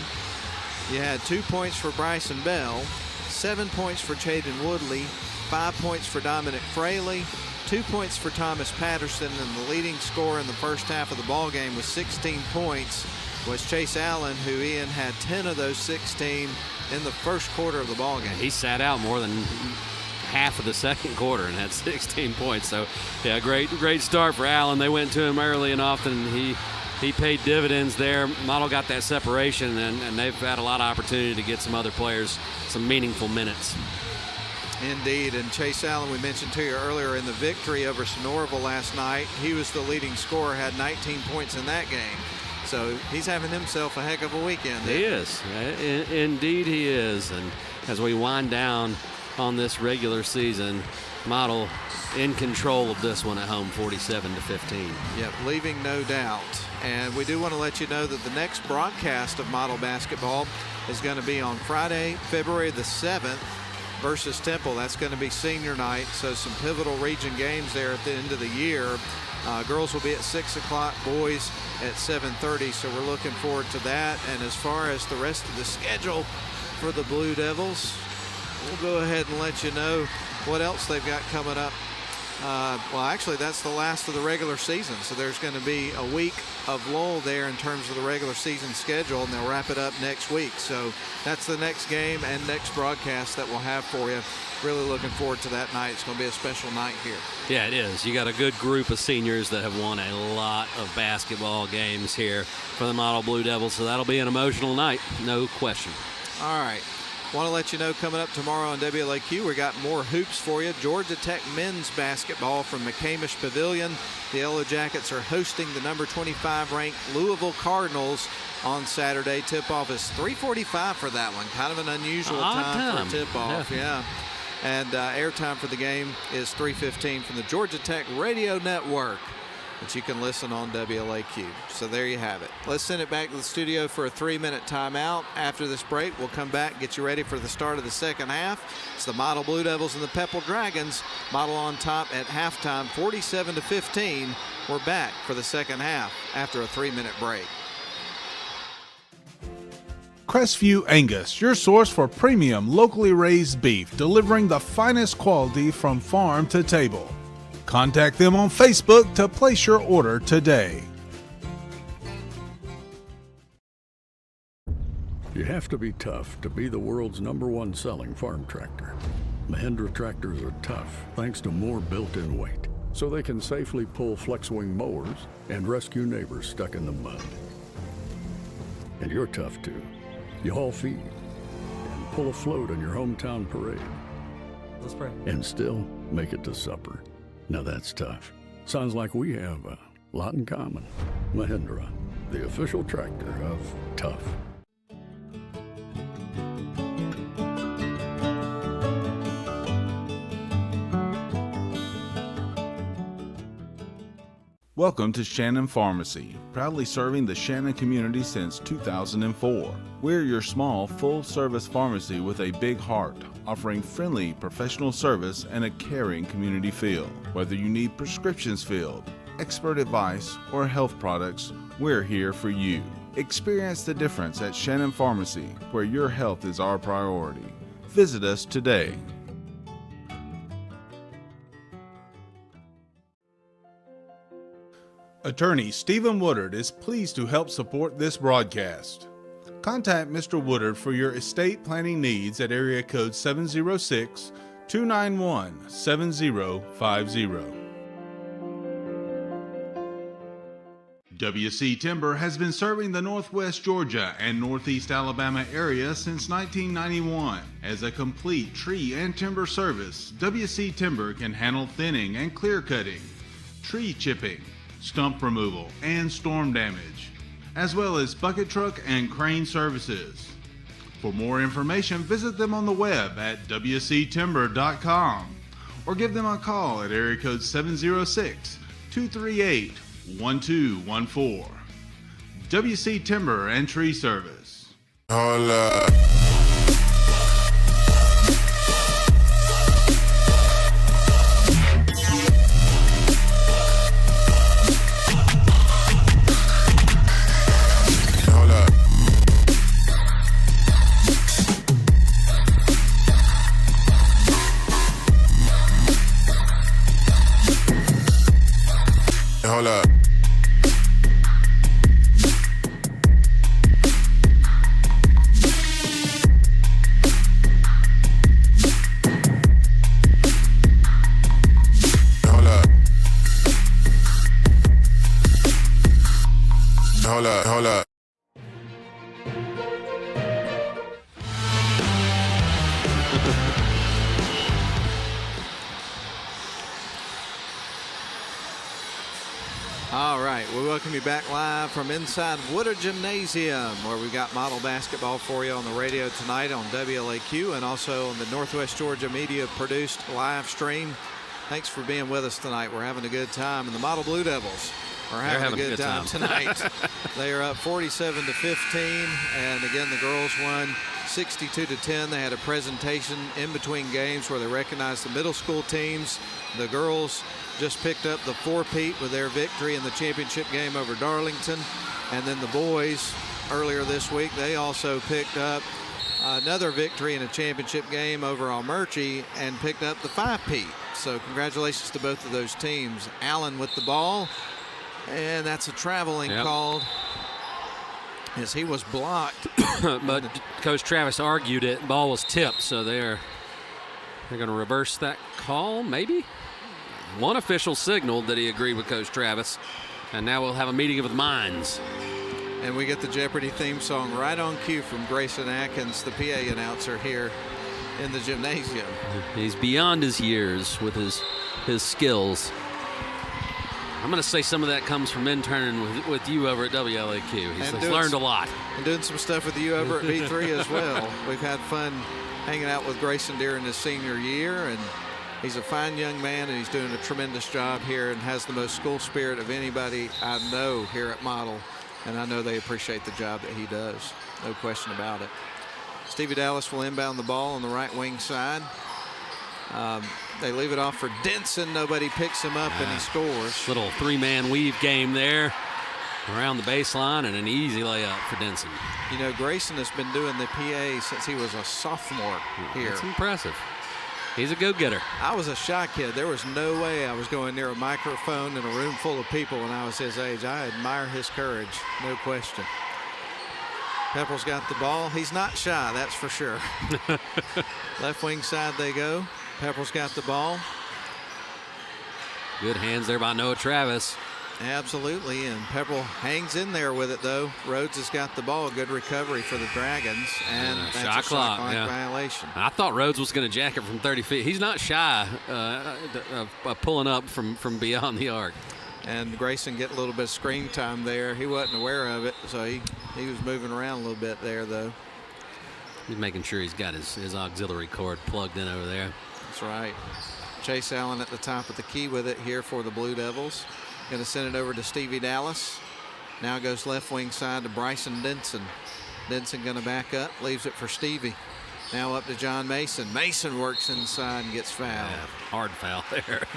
You had 2 points for Bryson Bell, 7 points for Chaden Woodley, 5 points for Dominic Fraley, 2 points for Thomas Patterson, and the leading scorer in the first half of the ball game with 16 points was Chase Allen, who Ian had 10 of those 16 in the first quarter of the ball game. He sat out more than half of the second quarter and had 16 points. So, yeah, great start for Allen. They went to him early and often. He paid dividends there. Model got that separation, and they've had a lot of opportunity to get some other players some meaningful minutes. Indeed, and Chase Allen, we mentioned to you earlier in the victory over Sonoraville last night, he was the leading scorer, had 19 points in that game. So he's having himself a heck of a weekend. He is. Indeed he is. And as we wind down on this regular season. Model in control of this one at home, 47-15. Yep, leaving no doubt. And we do want to let you know that the next broadcast of Model basketball is going to be on Friday, February the 7th versus Temple. That's going to be senior night, so some pivotal region games there at the end of the year. Girls will be at 6 o'clock, boys at 7:30, so we're looking forward to that. And as far as the rest of the schedule for the Blue Devils, we'll go ahead and let you know what else they've got coming up. Well, actually, that's the last of the regular season, so there's going to be a week of lull there in terms of the regular season schedule, and they'll wrap it up next week. So that's the next game and next broadcast that we'll have for you. Really looking forward to that night. It's going to be a special night here. Yeah, it is. You got a good group of seniors that have won a lot of basketball games here for the Model Blue Devils, so that'll be an emotional night, no question. All right. Want to let you know, coming up tomorrow on WLAQ, we got more hoops for you. Georgia Tech men's basketball from McCamish Pavilion. The Yellow Jackets are hosting the number 25 ranked Louisville Cardinals on Saturday. Tip-off is 3:45 for that one. Kind of an unusual time for tip-off. Yeah. And airtime for the game is 3:15 from the Georgia Tech Radio Network, that you can listen on WLAQ. So there you have it. Let's send it back to the studio for a 3-minute timeout. After this break, we'll come back, get you ready for the start of the second half. It's the Model Blue Devils and the Pepperell Dragons. Model on top at halftime, 47-15. We're back for the second half after a 3-minute break. Crestview Angus, your source for premium locally raised beef, delivering the finest quality from farm to table. Contact them on Facebook to place your order today. You have to be tough to be the world's #1 selling farm tractor. Mahindra tractors are tough thanks to more built-in weight, so they can safely pull flex-wing mowers and rescue neighbors stuck in the mud. And you're tough too. You haul feed and pull a float on your hometown parade. Let's pray. And still make it to supper. Now that's tough. Sounds like we have a lot in common. Mahindra, the official tractor of tough. Welcome to Shannon Pharmacy, proudly serving the Shannon community since 2004. We're your small, full-service pharmacy with a big heart, offering friendly, professional service and a caring community feel. Whether you need prescriptions filled, expert advice, or health products, we're here for you. Experience the difference at Shannon Pharmacy, where your health is our priority. Visit us today. Attorney Stephen Woodard is pleased to help support this broadcast. Contact Mr. Woodard for your estate planning needs at area code 706-291-7050. WC Timber has been serving the Northwest Georgia and Northeast Alabama area since 1991. As a complete tree and timber service, WC Timber can handle thinning and clear cutting, tree chipping, stump removal, and storm damage, as well as bucket truck and crane services. For more information, visit them on the web at wctimber.com or give them a call at area code 706-238-1214. WC Timber and Tree Service. Hola. Hold up. Hold up. Hold up. Hold up. All right, we welcome you back live from inside Woodard Gymnasium, where we got model basketball for you on the radio tonight on WLAQ and also on the Northwest Georgia Media produced live stream. Thanks for being with us tonight. We're having a good time, and the Model Blue Devils are having a good time tonight. They are up 47-15, and again, the girls won 62-10. They had a presentation in between games where they recognized the middle school teams. The girls just picked up the four-peat with their victory in the championship game over Darlington. And then the boys, earlier this week, they also picked up another victory in a championship game over Almerchi and picked up the five-peat. So congratulations to both of those teams. Allen with the ball, and that's a traveling called as he was blocked. But Coach Travis argued it. Ball was tipped, so they're going to reverse that call, maybe? One official signaled that he agreed with Coach Travis, and now we'll have a meeting of the minds. And we get the Jeopardy theme song right on cue from Grayson Atkins, the PA announcer here in the gymnasium. He's beyond his years with his skills. I'm going to say some of that comes from interning with you over at WLAQ. He's learned a lot. And doing some stuff with you over at B3 as well. We've had fun hanging out with Grayson during his senior year, and he's a fine young man, and he's doing a tremendous job here and has the most school spirit of anybody I know here at Model. And I know they appreciate the job that he does. No question about it. Stevie Dallas will inbound the ball on the right wing side. They leave it off for Denson. Nobody picks him up, and he scores. Little three-man weave game there around the baseline, and an easy layup for Denson. You know, Grayson has been doing the PA since he was a sophomore here. That's impressive. He's a go-getter. I was a shy kid. There was no way I was going near a microphone in a room full of people when I was his age. I admire his courage, no question. Pepperell's got the ball. He's not shy, that's for sure. Left wing side they go. Pepperell's got the ball. Good hands there by Noah Travis. Absolutely, and Pepperell hangs in there with it, though. Rhodes has got the ball. Good recovery for the Dragons, and that's shot clock violation. I thought Rhodes was going to jack it from 30 feet. He's not shy of pulling up from beyond the arc. And Grayson get a little bit of screen time there. He wasn't aware of it, so he was moving around a little bit there, though. He's making sure he's got his auxiliary cord plugged in over there. That's right. Chase Allen at the top of the key with it here for the Blue Devils. Going to send it over to Stevie Dallas. Now goes left wing side to Bryson Denson. Denson going to back up, leaves it for Stevie. Now up to John Mason. Mason works inside and gets fouled. Yeah, hard foul there.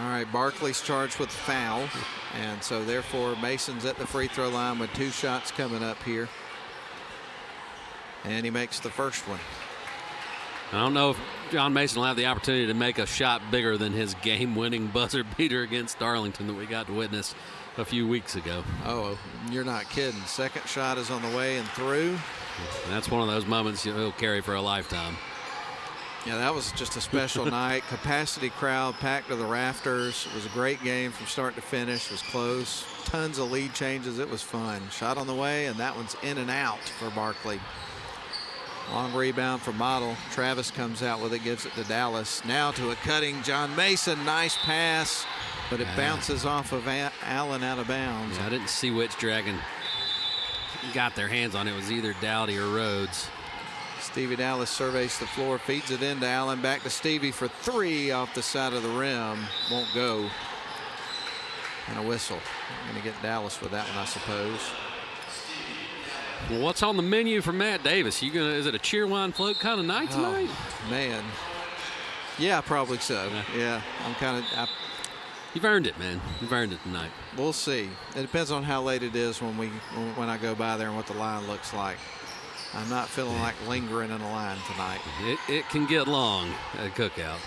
All right, Barkley's charged with the foul, and so therefore Mason's at the free throw line with 2 shots coming up here. And he makes the first one. I don't know if John Mason will have the opportunity to make a shot bigger than his game-winning buzzer beater against Darlington that we got to witness a few weeks ago. Oh, you're not kidding. Second shot is on the way and through. And that's one of those moments he'll carry for a lifetime. Yeah, that was just a special night. Capacity crowd packed to the rafters. It was a great game from start to finish. It was close. Tons of lead changes. It was fun. Shot on the way, and that one's in and out for Barkley. Long rebound for Model. Travis comes out with it, gives it to Dallas. Now to a cutting John Mason. Nice pass, but it bounces off of Allen out of bounds. Yeah, I didn't see which Dragon got their hands on it. It was either Dowdy or Rhodes. Stevie Dallas surveys the floor, feeds it into Allen. Back to Stevie for 3 off the side of the rim. Won't go. And a whistle. I'm going to get Dallas with that one, I suppose. Well, what's on the menu for Matt Davis? Is it a cheer wine float kind of night tonight? Oh, man. Yeah, probably so. Yeah, You've earned it, man. You've earned it tonight. We'll see. It depends on how late it is when I go by there and what the line looks like. I'm not feeling like lingering in a line tonight. It can get long at a cookout.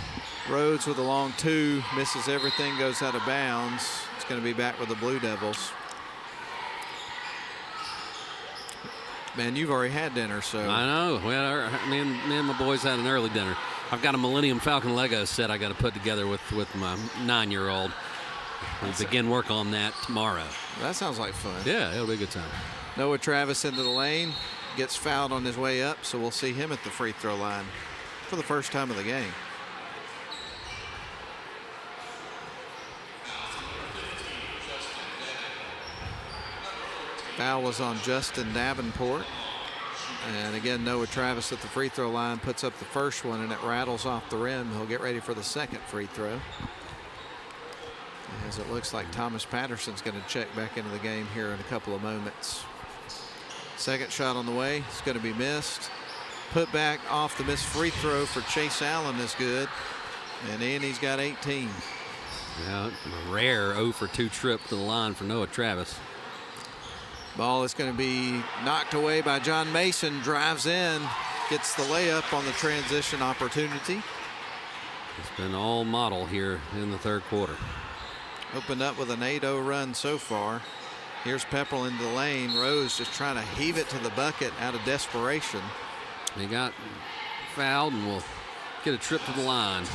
Rhodes with a long 2, misses everything, goes out of bounds. It's going to be back with the Blue Devils. Man, you've already had dinner, so. I know. Me and my boys had an early dinner. I've got a Millennium Falcon Lego set I got to put together with my 9-year-old. We'll begin work on that tomorrow. That sounds like fun. Yeah, it'll be a good time. Noah Travis into the lane. gets fouled on his way up, so we'll see him at the free throw line for the first time of the game. Foul was on Justin Davenport. And again, Noah Travis at the free throw line puts up the first one, and it rattles off the rim. He'll get ready for the second free throw, as it looks like Thomas Patterson's going to check back into the game here in a couple of moments. Second shot on the way. It's going to be missed. Put back off the missed free throw for Chase Allen is good. And then he's got 18. Yeah, a rare 0 for 2 trip to the line for Noah Travis. Ball is going to be knocked away by John Mason. Drives in, gets the layup on the transition opportunity. It's been all Model here in the third quarter. Opened up with an 8-0 run so far. Here's Pepperell into the lane. Rose just trying to heave it to the bucket out of desperation. He got fouled and will get a trip to the line.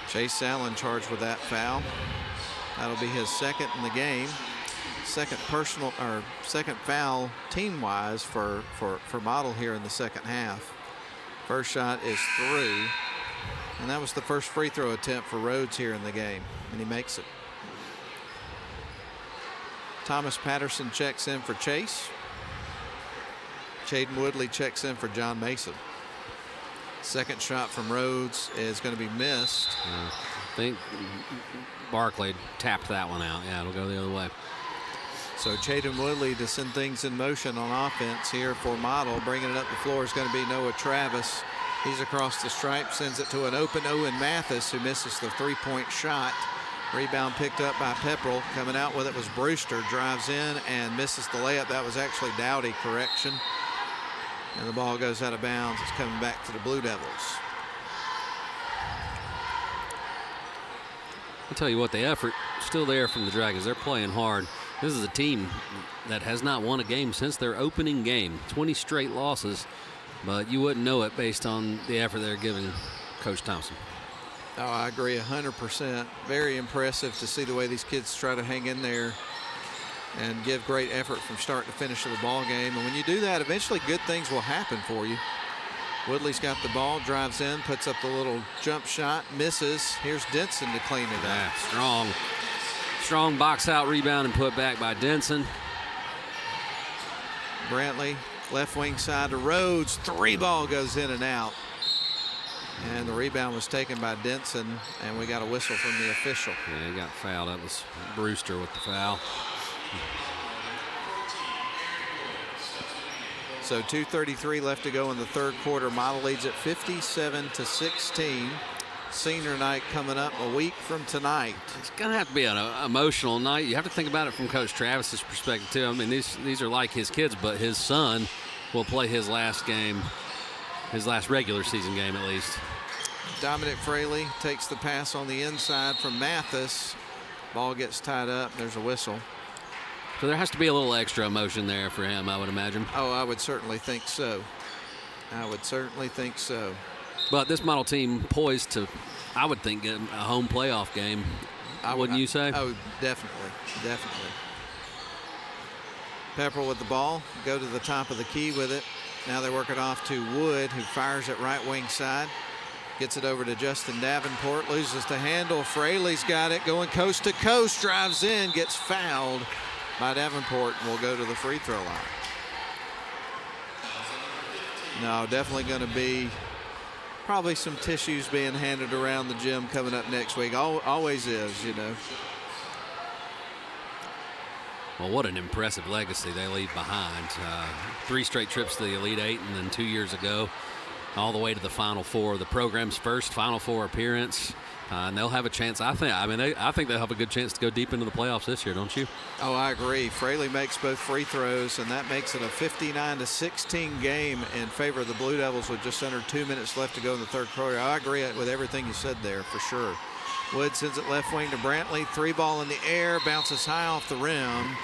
Chase Allen charged with that foul. That'll be his second in the game. Second personal or second foul team-wise for Model here in the second half. First shot is through, and that was the first free throw attempt for Rhodes here in the game, and he makes it. Thomas Patterson checks in for Chase. Jaden Woodley checks in for John Mason. Second shot from Rhodes is going to be missed. I think Barkley tapped that one out. Yeah, it'll go the other way. So Jaden Woodley to send things in motion on offense here for Model. Bringing it up the floor is going to be Noah Travis. He's across the stripe, sends it to an open Owen Mathis, who misses the three-point shot. Rebound picked up by Pepperell. Coming out with it was Brewster. Drives in and misses the layup. That was actually Dowdy, correction. And the ball goes out of bounds. It's coming back to the Blue Devils. I'll tell you what, the effort still there from the Dragons. They're playing hard. This is a team that has not won a game since their opening game. 20 straight losses, but you wouldn't know it based on the effort they're giving Coach Thompson. Oh, I agree 100%. Very impressive to see the way these kids try to hang in there and give great effort from start to finish of the ball game. And when you do that, eventually good things will happen for you. Woodley's got the ball, drives in, puts up the little jump shot, misses. Here's Denson to clean it up. Strong box out rebound and put back by Denson. Brantley, left wing side to Rhodes. Three ball goes in and out. And the rebound was taken by Denson, and we got a whistle from the official. Yeah, he got fouled. That was Brewster with the foul. So 2:33 left to go in the third quarter. Model leads at 57-16. Senior night coming up a week from tonight. It's going to have to be an emotional night. You have to think about it from Coach Travis's perspective, too. I mean, these are like his kids, but his son will play his last game, his last regular season game at least. Dominic Fraley takes the pass on the inside from Mathis. Ball gets tied up. There's a whistle. So there has to be a little extra emotion there for him, I would imagine. Oh, I would certainly think so. But this Model team poised to, I would think, get a home playoff game. Wouldn't you say? Oh, definitely. Pepperell with the ball, go to the top of the key with it. Now they work it off to Wood, who fires it right wing side. Gets it over to Justin Davenport, loses the handle. Fraley's got it, going coast to coast, drives in, gets fouled by Davenport, and will go to the free throw line. No, definitely going to be probably some tissues being handed around the gym coming up next week. Always is, you know. Well, what an impressive legacy they leave behind. 3 straight trips to the Elite Eight, and then 2 years ago, all the way to the Final Four, the program's first Final Four appearance. And they'll have a chance. I think they'll have a good chance to go deep into the playoffs this year, don't you? Oh, I agree. Fraley makes both free throws, and that makes it a 59-16 game in favor of the Blue Devils with just under 2 minutes left to go in the third quarter. I agree with everything you said there for sure. Wood sends it left wing to Brantley. 3 ball in the air, bounces high off the rim.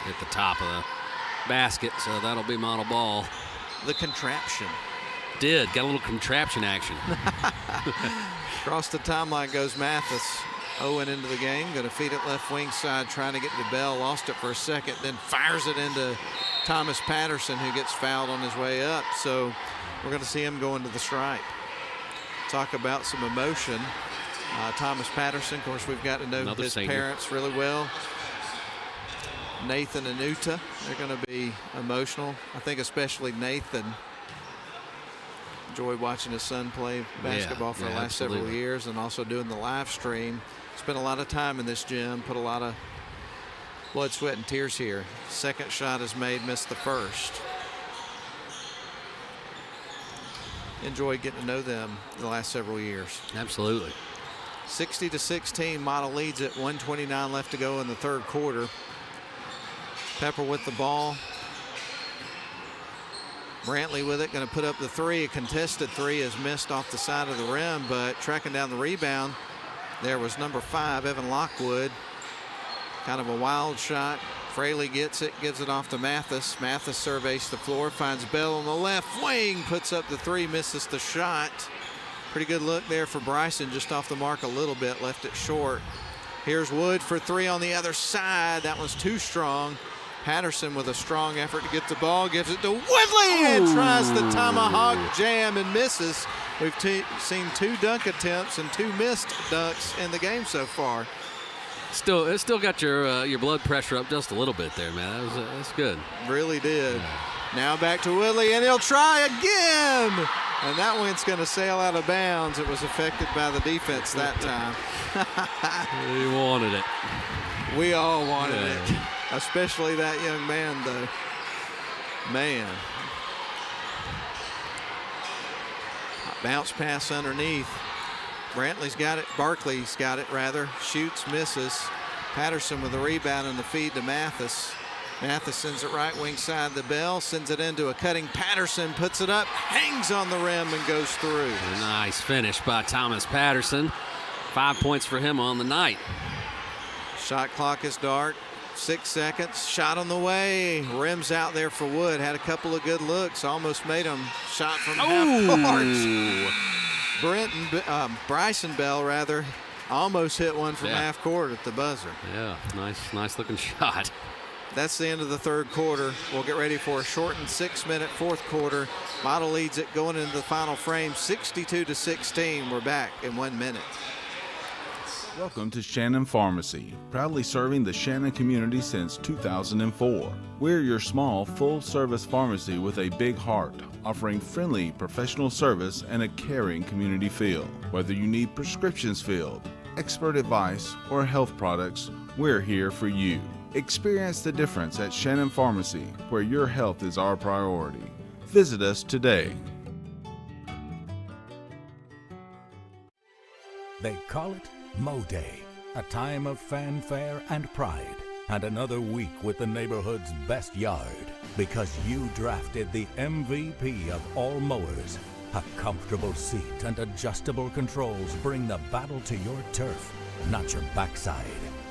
At the top of the basket, so that'll be Model ball. The contraption. Got a little contraption action. Across the timeline goes Mathis. Owen into the game, going to feed it left wing side, trying to get to Bell. Lost it for a second, then fires it into Thomas Patterson, who gets fouled on his way up. So we're going to see him go into the stripe. Talk about some emotion. Thomas Patterson, of course, we've got to know his parents really well. Nathan and Uta, they're going to be emotional. I think especially Nathan. Enjoyed watching his son play basketball for the last several years, and also doing the live stream. Spent a lot of time in this gym, put a lot of blood, sweat, and tears here. Second shot is made, missed the first. Enjoyed getting to know them the last several years. Absolutely. 60-16, Model leads it, 1:29 left to go in the third quarter. Pepper with the ball. Brantley with it, going to put up the three. A contested three is missed off the side of the rim, but tracking down the rebound, there was number 5, Evan Lockwood. Kind of a wild shot. Fraley gets it, gives it off to Mathis. Mathis surveys the floor, finds Bell on the left wing, puts up the three, misses the shot. Pretty good look there for Bryson, just off the mark a little bit, left it short. Here's Wood for three on the other side. That one's too strong. Patterson with a strong effort to get the ball, gives it to Woodley and tries the tomahawk jam and misses. We've seen 2 dunk attempts and 2 missed dunks in the game so far. It still got your blood pressure up just a little bit there, man. That's good. Really did. Yeah. Now back to Woodley, and he'll try again. And that one's going to sail out of bounds. It was affected by the defense that time. We wanted it. We all wanted it. Especially that young man, though. Man. Bounce pass underneath. Brantley's got it. Barkley's got it, rather. Shoots, misses. Patterson with the rebound and the feed to Mathis. Mathis sends it right wing side the Bell. Sends it into a cutting Patterson. Puts it up. Hangs on the rim and goes through. A nice finish by Thomas Patterson. 5 points for him on the night. Shot clock is dark. 6 seconds. Shot on the way. Rims out there for Wood. Had a couple of good looks. Almost made him. Shot from half court. Bryson Bell, rather, almost hit one from half court at the buzzer. Yeah, nice looking shot. That's the end of the third quarter. We'll get ready for a shortened 6-minute fourth quarter. Model leads it going into the final frame, 62-16. We're back in 1 minute. Welcome to Shannon Pharmacy, proudly serving the Shannon community since 2004. We're your small, full-service pharmacy with a big heart, offering friendly, professional service and a caring community feel. Whether you need prescriptions filled, expert advice, or health products, we're here for you. Experience the difference at Shannon Pharmacy, where your health is our priority. Visit us today. They call it Mo Day, a time of fanfare and pride, and another week with the neighborhood's best yard, because you drafted the MVP of all mowers. A comfortable seat and adjustable controls bring the battle to your turf, not your backside.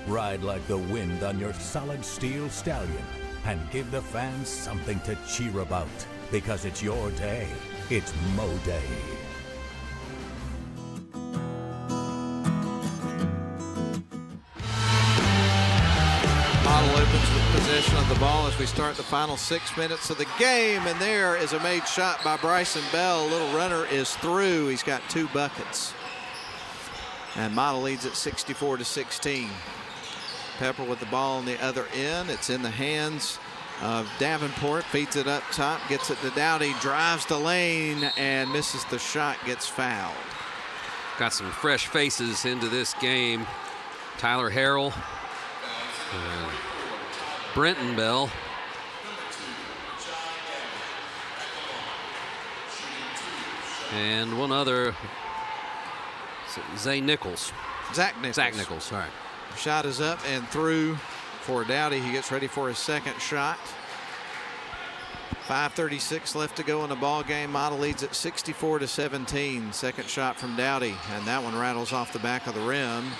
Ride like the wind on your solid steel stallion and give the fans something to cheer about, because it's your day. It's Mo Day. Model opens with possession of the ball as we start the final 6 minutes of the game, and there is a made shot by Bryson Bell. Little runner is through. He's got 2 buckets. And Model leads at 64-16. Pepper with the ball on the other end. It's in the hands of Davenport. Feeds it up top, gets it to Dowdy, drives the lane and misses the shot, gets fouled. Got some fresh faces into this game. Tyler Harrell, Brenton Bell, and one other, Zach Nichols, sorry. Shot is up and through for Dowdy. He gets ready for his second shot. 5:36 left to go in the ball game. Model leads at 64-17. Second shot from Dowdy, and that one rattles off the back of the rim.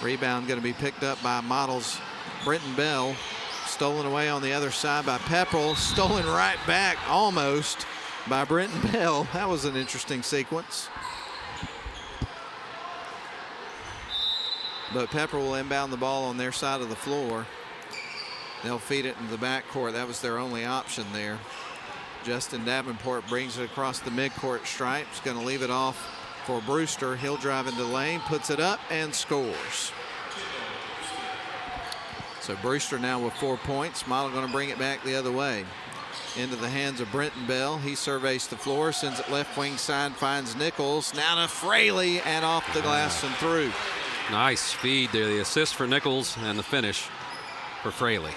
Rebound going to be picked up by Model's Brenton Bell. Stolen away on the other side by Pepperell. Stolen right back almost by Brenton Bell. That was an interesting sequence. But Pepperell will inbound the ball on their side of the floor. They'll feed it into the backcourt. That was their only option there. Justin Davenport brings it across the midcourt stripe. He's going to leave it off for Brewster. He'll drive into the lane, puts it up, and scores. So Brewster now with 4 points. Model going to bring it back the other way. Into the hands of Brenton Bell. He surveys the floor, sends it left wing side, finds Nichols. Now to Fraley, and off the glass and through. Nice feed there. The assist for Nichols and the finish for Fraley.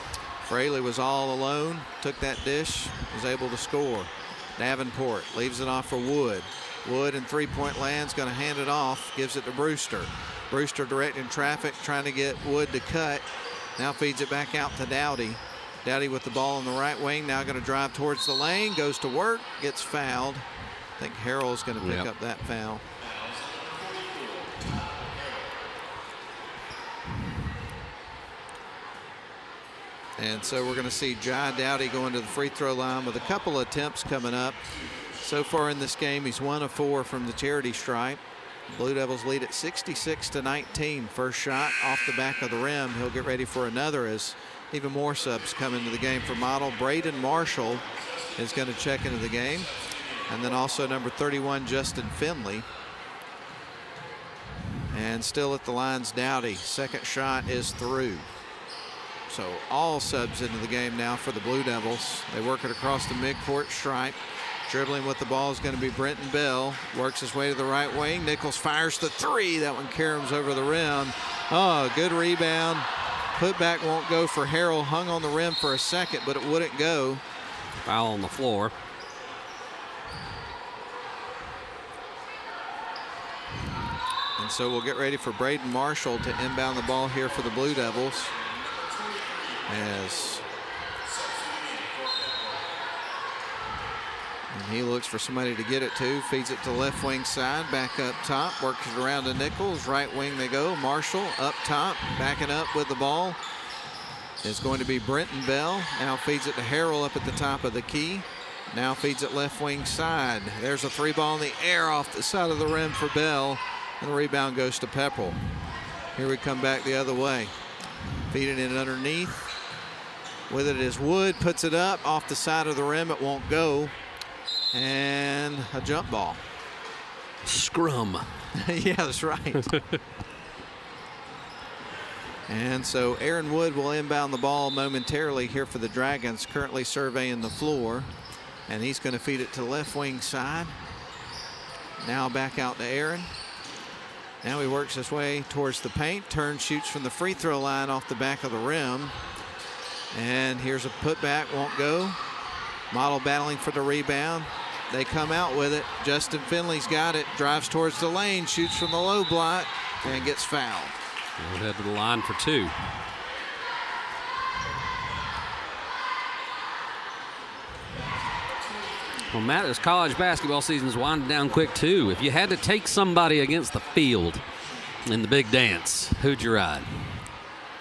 Fraley was all alone, took that dish, was able to score. Davenport leaves it off for Wood. Wood in three-point land's going to hand it off, gives it to Brewster. Brewster directing traffic, trying to get Wood to cut. Now feeds it back out to Dowdy. Dowdy with the ball on the right wing, now going to drive towards the lane, goes to work, gets fouled. I think Harrell's going to pick up that foul. And so we're going to see Jai Dowdy going to the free throw line with a couple of attempts coming up. So far in this game, he's 1 of 4 from the charity stripe. Blue Devils lead at 66-19. First shot off the back of the rim. He'll get ready for another as even more subs come into the game for Model. Braden Marshall is going to check into the game. And then also number 31, Justin Finley. And still at the line's Dowdy. Second shot is through. So all subs into the game now for the Blue Devils. They work it across the midcourt stripe. Dribbling with the ball is going to be Brenton Bell. Works his way to the right wing. Nichols fires the three. That one caroms over the rim. Oh, good rebound. Putback won't go for Harrell. Hung on the rim for a second, but it wouldn't go. Foul on the floor. And so we'll get ready for Braden Marshall to inbound the ball here for the Blue Devils. And he looks for somebody to get it to, feeds it to left wing side, back up top, works it around to Nichols, right wing they go. Marshall up top, backing up with the ball is going to be Brenton Bell. Now feeds it to Harrell up at the top of the key. Now feeds it left wing side. There's a three ball in the air off the side of the rim for Bell, and the rebound goes to Pepperell. Here we come back the other way. Feeding it underneath. With it is Wood, puts it up off the side of the rim. It won't go. And a jump ball. Scrum. Yeah, that's right. And so Aaron Wood will inbound the ball momentarily here for the Dragons, currently surveying the floor. And he's going to feed it to left wing side. Now back out to Aaron. Now he works his way towards the paint, turns, shoots from the free throw line off the back of the rim. And here's a putback, won't go. Model battling for the rebound. They come out with it. Justin Finley's got it, drives towards the lane, shoots from the low block, and gets fouled. We'll head to the line for two. Well, Matt, this college basketball season's winding down quick, too. If you had to take somebody against the field in the big dance, who'd you ride?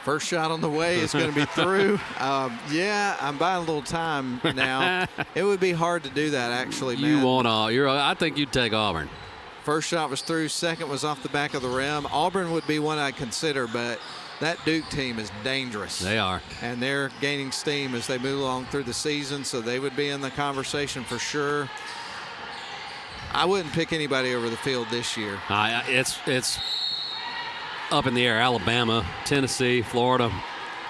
First shot on the way is going to be through. Yeah, I'm buying a little time now. It would be hard to do that, actually, man. I think you'd take Auburn. First shot was through. Second was off the back of the rim. Auburn would be one I'd consider, but that Duke team is dangerous. They are. And they're gaining steam as they move along through the season, so they would be in the conversation for sure. I wouldn't pick anybody over the field this year. It's up in the air. Alabama, Tennessee, Florida.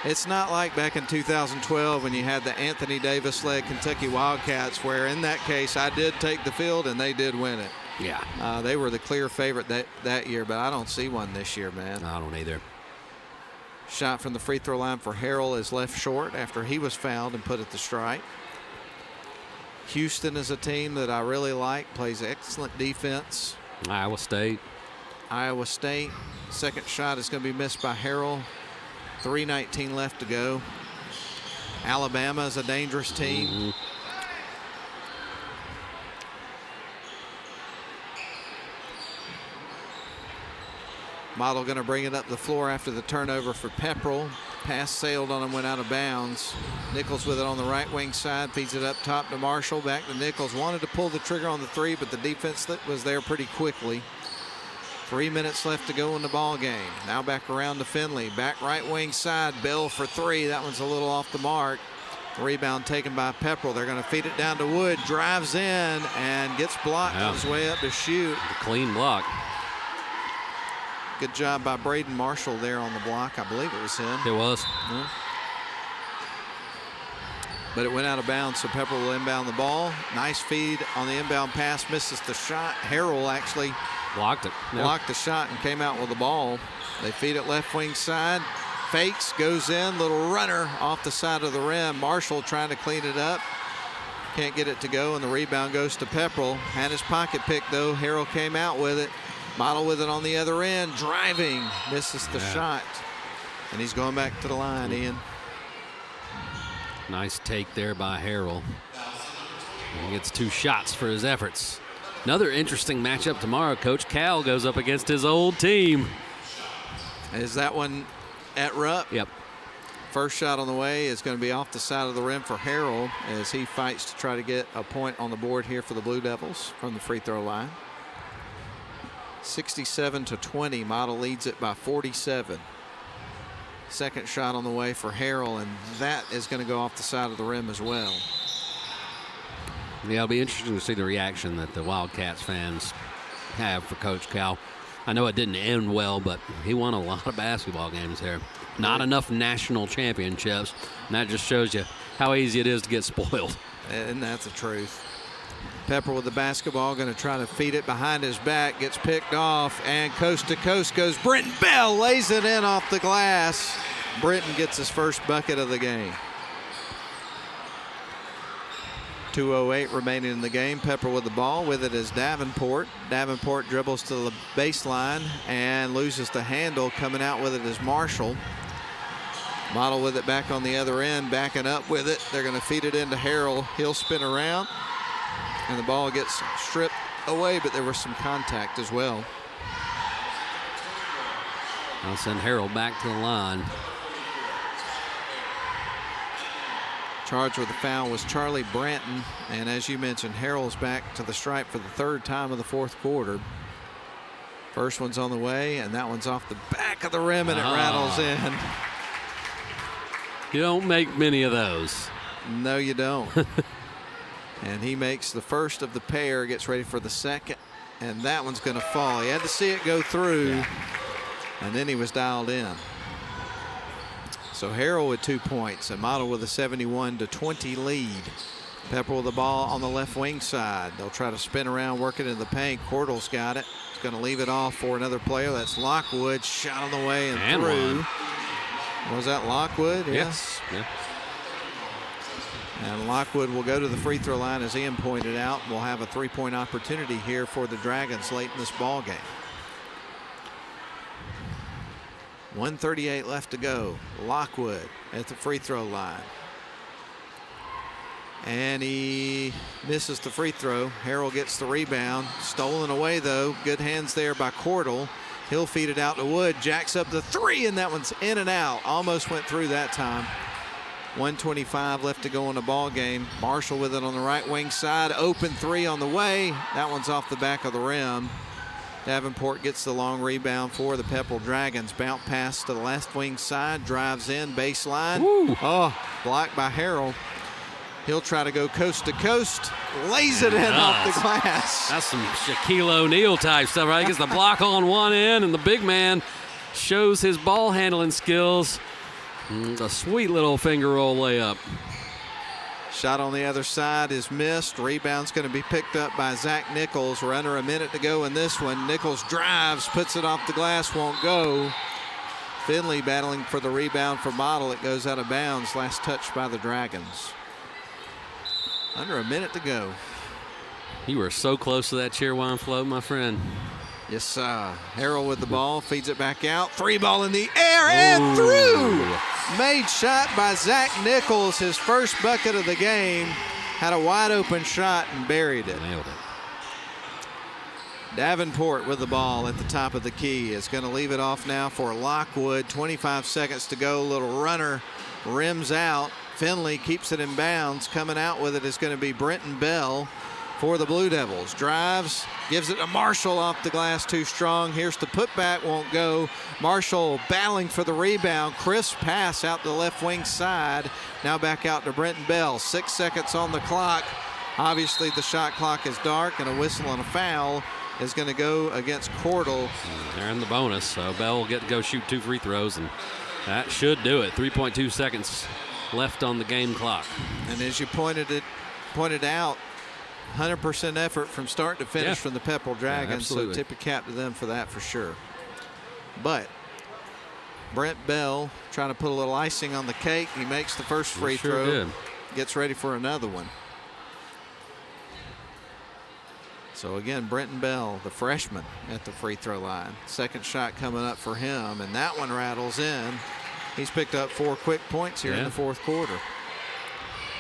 It's not like back in 2012 when you had the Anthony Davis-led Kentucky Wildcats, where in that case I did take the field and they did win it. Yeah. They were the clear favorite that year, but I don't see one this year, man. I don't either. Shot from the free throw line for Harrell is left short after he was fouled and put at the strike. Houston is a team that I really like, plays excellent defense. Iowa State. Second shot is going to be missed by Harrell. 3:19 left to go. Alabama is a dangerous team. Mm-hmm. Model going to bring it up the floor after the turnover for Pepperell. Pass sailed on him, went out of bounds. Nichols with it on the right wing side, feeds it up top to Marshall, back to Nichols. Wanted to pull the trigger on the three, but the defense was there pretty quickly. 3 minutes left to go in the ball game. Now back around to Finley. Back right wing side. Bell for three. That one's a little off the mark. Rebound taken by Pepperell. They're going to feed it down to Wood. Drives in and gets blocked on his way up to shoot. A clean block. Good job by Braden Marshall there on the block. I believe it was him. It was. Yeah. But it went out of bounds, so Pepperell will inbound the ball. Nice feed on the inbound pass. Misses the shot. Harrell actually blocked it. Blocked the shot and came out with the ball. They feed it left wing side. Fakes, goes in, little runner off the side of the rim. Marshall trying to clean it up. Can't get it to go, and the rebound goes to Pepperell. Had his pocket pick, though. Harrell came out with it. Model with it on the other end. Driving. Misses the shot. And he's going back to the line, Ian. Nice take there by Harrell. He gets 2 shots for his efforts. Another interesting matchup tomorrow. Coach Cal goes up against his old team. Is that one at Rupp? Yep. First shot on the way is going to be off the side of the rim for Harrell as he fights to try to get a point on the board here for the Blue Devils from the free throw line. 67-20. Model leads it by 47. Second shot on the way for Harrell, and that is going to go off the side of the rim as well. Yeah, it'll be interesting to see the reaction that the Wildcats fans have for Coach Cal. I know it didn't end well, but he won a lot of basketball games there. Not enough national championships, and that just shows you how easy it is to get spoiled. And that's the truth. Pepper with the basketball, going to try to feed it behind his back, gets picked off, and coast to coast goes Brenton Bell, lays it in off the glass. Brenton gets his first bucket of the game. 2:08 remaining in the game. Pepper with the ball. With it is Davenport. Davenport dribbles to the baseline and loses the handle. Coming out with it is Marshall. Model with it back on the other end, backing up with it. They're going to feed it into Harrell. He'll spin around, and the ball gets stripped away, but there was some contact as well. I'll send Harrell back to the line. Charged with the foul was Charlie Branton, and as you mentioned, Harrell's back to the stripe for the third time of the fourth quarter. First one's on the way, and that one's off the back of the rim, and it rattles in. You don't make many of those. No, you don't. And he makes the first of the pair, gets ready for the second, and that one's going to fall. He had to see it go through, and then he was dialed in. So Harrell with 2 points, and Model with a 71-20 lead. Pepper with the ball on the left wing side. They'll try to spin around, work it in the paint. Cordell's got it. He's going to leave it off for another player. That's Lockwood. Shot on the way and through. Was that Lockwood? Yes. Yeah. And Lockwood will go to the free throw line, as Ian pointed out. We'll have a three-point opportunity here for the Dragons late in this ball game. 1:38 left to go. Lockwood at the free throw line. And he misses the free throw. Harrell gets the rebound. Stolen away, though. Good hands there by Cordell. He'll feed it out to Wood. Jacks up the three, and that one's in and out. Almost went through that time. 1:25 left to go in the ball game. Marshall with it on the right wing side. Open three on the way. That one's off the back of the rim. Davenport gets the long rebound for the Pepperell Dragons. Bounce pass to the left wing side. Drives in, baseline. Woo. Oh, blocked by Harrell. He'll try to go coast to coast. Lays it in off the glass. That's some Shaquille O'Neal type stuff, right? He gets the block on one end, and the big man shows his ball handling skills. A sweet little finger roll layup. Shot on the other side is missed. Rebound's going to be picked up by Zach Nichols. We're under a minute to go in this one. Nichols drives, puts it off the glass, won't go. Finley battling for the rebound for Model. It goes out of bounds. Last touch by the Dragons. Under a minute to go. You were so close to that cheerwine float, my friend. Yes, sir. Harrell with the ball, feeds it back out. Three ball in the air and through. Made shot by Zach Nichols, his first bucket of the game. Had a wide open shot and buried it. Nailed it. Davenport with the ball at the top of the key. Is going to leave it off now for Lockwood. 25 seconds to go. Little runner rims out. Finley keeps it in bounds. Coming out with it is going to be Brenton Bell. for the Blue Devils. Drives, gives it to Marshall off the glass, too strong. Here's the putback, won't go. Marshall battling for the rebound. Crisp pass out the left wing side. Now back out to Brenton Bell. 6 seconds on the clock. Obviously the shot clock is dark, and a whistle and a foul is going to go against Cordell. They're in the bonus, so Bell will get to go shoot 2 free throws, and that should do it. 3.2 seconds left on the game clock. And as you pointed out, 100% effort from start to finish from the Pepperell Dragons, so tip your cap to them for that for sure. But Brent Bell trying to put a little icing on the cake. He makes the first free throw, gets ready for another one. So again, Brenton Bell, the freshman, at the free throw line. Second shot coming up for him, and that one rattles in. He's picked up 4 quick points here in the fourth quarter.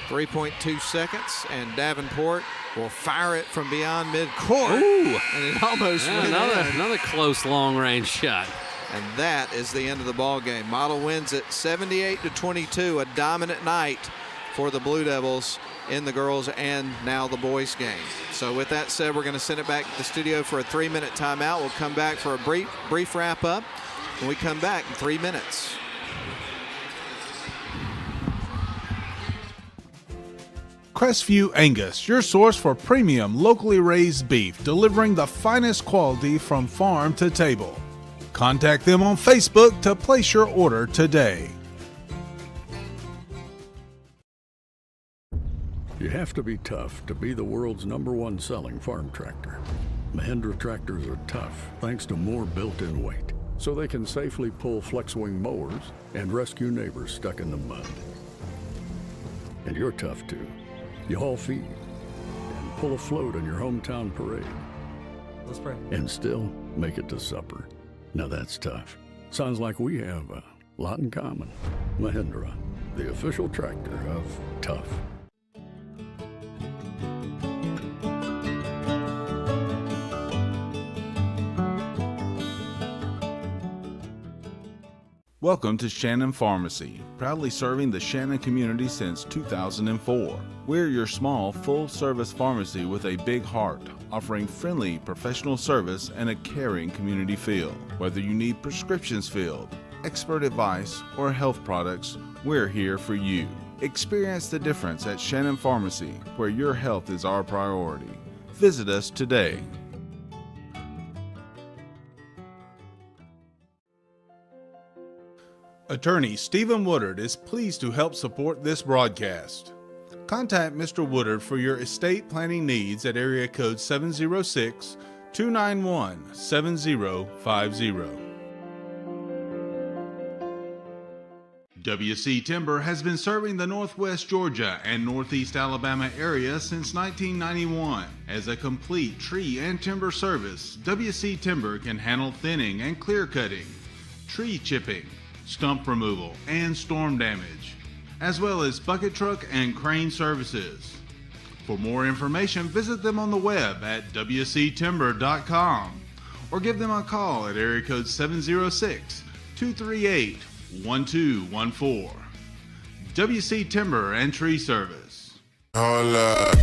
3.2 seconds, and Davenport will fire it from beyond midcourt. Ooh. And it almost went in. Another close long-range shot. And that is the end of the ball game. Model wins it 78-22, a dominant night for the Blue Devils in the girls and now the boys game. So with that said, we're going to send it back to the studio for a 3-minute timeout. We'll come back for a brief wrap up when we come back in 3 minutes. Crestview Angus, your source for premium locally raised beef, delivering the finest quality from farm to table. Contact them on Facebook to place your order today. You have to be tough to be the world's #1 selling farm tractor. Mahindra tractors are tough thanks to more built-in weight, so they can safely pull flex-wing mowers and rescue neighbors stuck in the mud. And you're tough too. You haul feed and pull a float on your hometown parade. Let's pray. And still make it to supper. Now that's tough. Sounds like we have a lot in common. Mahindra, the official tractor of tough. Welcome to Shannon Pharmacy, proudly serving the Shannon community since 2004. We're your small, full-service pharmacy with a big heart, offering friendly, professional service and a caring community feel. Whether you need prescriptions filled, expert advice, or health products, we're here for you. Experience the difference at Shannon Pharmacy, where your health is our priority. Visit us today. Attorney Stephen Woodard is pleased to help support this broadcast. Contact Mr. Woodard for your estate planning needs at area code 706-291-7050. WC Timber has been serving the Northwest Georgia and Northeast Alabama area since 1991. As a complete tree and timber service, WC Timber can handle thinning and clear cutting, tree chipping, stump removal, and storm damage, as well as bucket truck and crane services. For more information, visit them on the web at wctimber.com or give them a call at area code 706-238-1214. WC Timber and Tree Service. Hold up.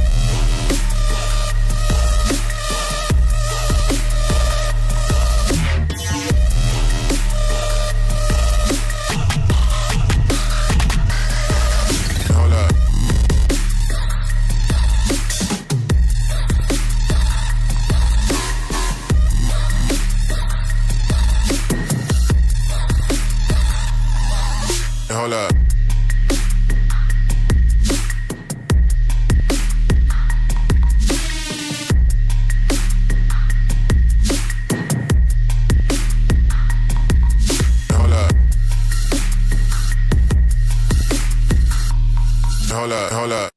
Hold up. Hold up. Hold up. Hold up.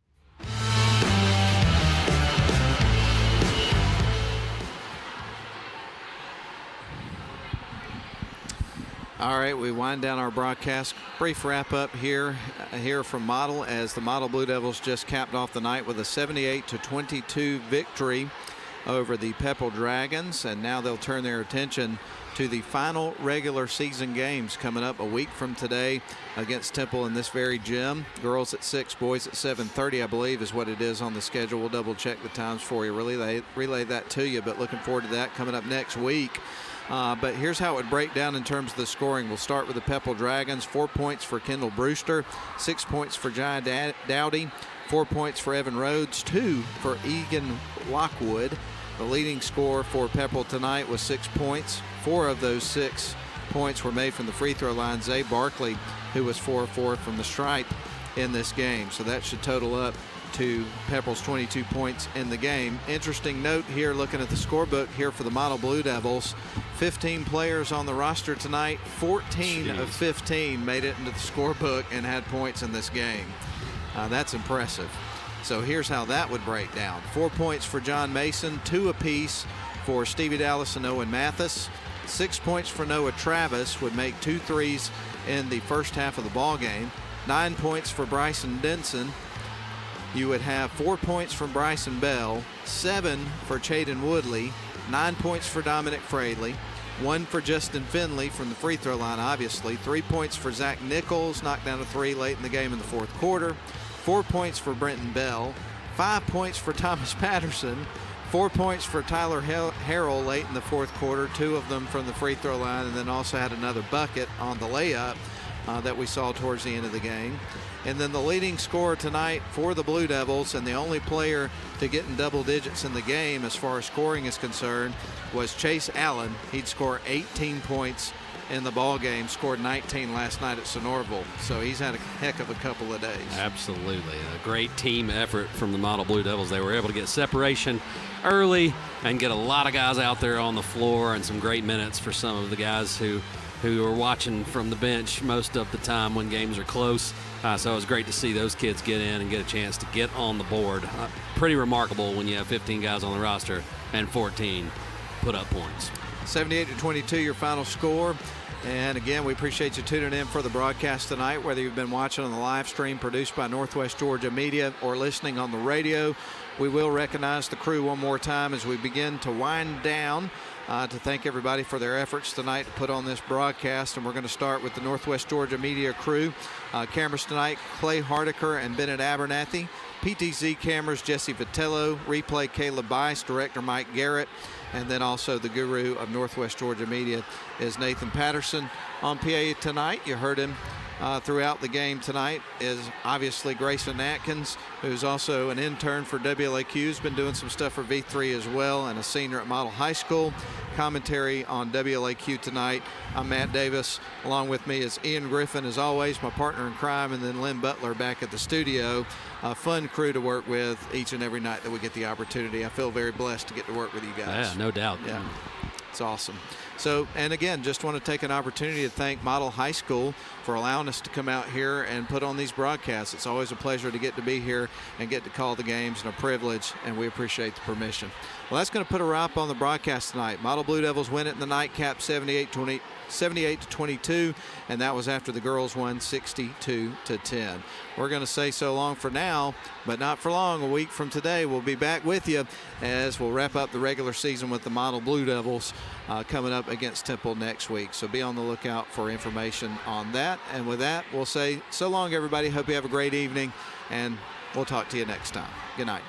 All right, we wind down our broadcast. Brief wrap up here from Model, as the Model Blue Devils just capped off the night with a 78-22 victory. over the Pepperell Dragons, and now they'll turn their attention to the final regular season games coming up a week from today against Temple in this very gym. Girls at 6, boys at 7:30, I believe, is what it is on the schedule. We'll double check the times for you, relay that to you, but looking forward to that coming up next week. But here's how it would break down in terms of the scoring. We'll start with the Pepperell Dragons. 4 points for Kendall Brewster, 6 points for Jai Dowdy, 4 points for Evan Rhodes, 2 for Egan Lockwood. The leading score for Pepperell tonight was 6 points. 4 of those 6 points were made from the free throw line. Zay Barkley, who was 4-4 from the stripe in this game. So that should total up to Pepperell's 22 points in the game. Interesting note here, looking at the scorebook here for the Model Blue Devils, 15 players on the roster tonight. 14 of 15 made it into the scorebook and had points in this game. That's impressive. So here's how that would break down. 4 points for John Mason, 2 apiece for Stevie Dallas and Owen Mathis. 6 points for Noah Travis, would make 2 threes in the first half of the ball game. 9 points for Bryson Denson. You would have 4 points from Bryson Bell, 7 for Chaden Woodley, 9 points for Dominic Fraley, 1 for Justin Finley from the free throw line, obviously. 3 points for Zach Nichols, knocked down a 3 late in the game in the fourth quarter. 4 points for Brenton Bell, 5 points for Thomas Patterson, 4 points for Tyler Harrell late in the fourth quarter, 2 of them from the free throw line, and then also had another bucket on the layup that we saw towards the end of the game. And then the leading scorer tonight for the Blue Devils, and the only player to get in double digits in the game as far as scoring is concerned, was Chase Allen. He'd score 18 points in the ball game, scored 19 last night at Sonoraville. So he's had a heck of a couple of days. Absolutely. A great team effort from the Model Blue Devils. They were able to get separation early and get a lot of guys out there on the floor, and some great minutes for some of the guys who are watching from the bench most of the time when games are close. So it was great to see those kids get in and get a chance to get on the board. Pretty remarkable when you have 15 guys on the roster and 14 put up points. 78-22 your final score. And again, we appreciate you tuning in for the broadcast tonight, whether you've been watching on the live stream produced by Northwest Georgia Media or listening on the radio. We will recognize the crew one more time as we begin to wind down, to thank everybody for their efforts tonight to put on this broadcast. And we're going to start with the Northwest Georgia Media crew. Cameras tonight, Clay Hardiker and Bennett Abernathy. PTZ cameras, Jesse Vitello. Replay, Caleb Bice. Director, Mike Garrett. And then also the guru of Northwest Georgia Media is Nathan Patterson. On PA tonight, you heard him throughout the game tonight, is obviously Grayson Atkins, who's also an intern for WLAQ, who's been doing some stuff for V3 as well, and a senior at Model High School. Commentary on WLAQ tonight, I'm Matt Davis. Along with me is Ian Griffin, as always, my partner in crime, and then Lynn Butler back at the studio. A fun crew to work with each and every night that we get the opportunity. I feel very blessed to get to work with you guys. Yeah, no doubt. Yeah, it's awesome. So, and again, just want to take an opportunity to thank Model High School for allowing us to come out here and put on these broadcasts. It's always a pleasure to get to be here and get to call the games, and a privilege, and we appreciate the permission. Well, that's going to put a wrap on the broadcast tonight. Model Blue Devils win it in the nightcap 78-22, and that was after the girls won 62-10. We're going to say so long for now, but not for long. A week from today, we'll be back with you as we'll wrap up the regular season with the Model Blue Devils coming up against Temple next week. So be on the lookout for information on that. And with that, we'll say so long, everybody. Hope you have a great evening, and we'll talk to you next time. Good night.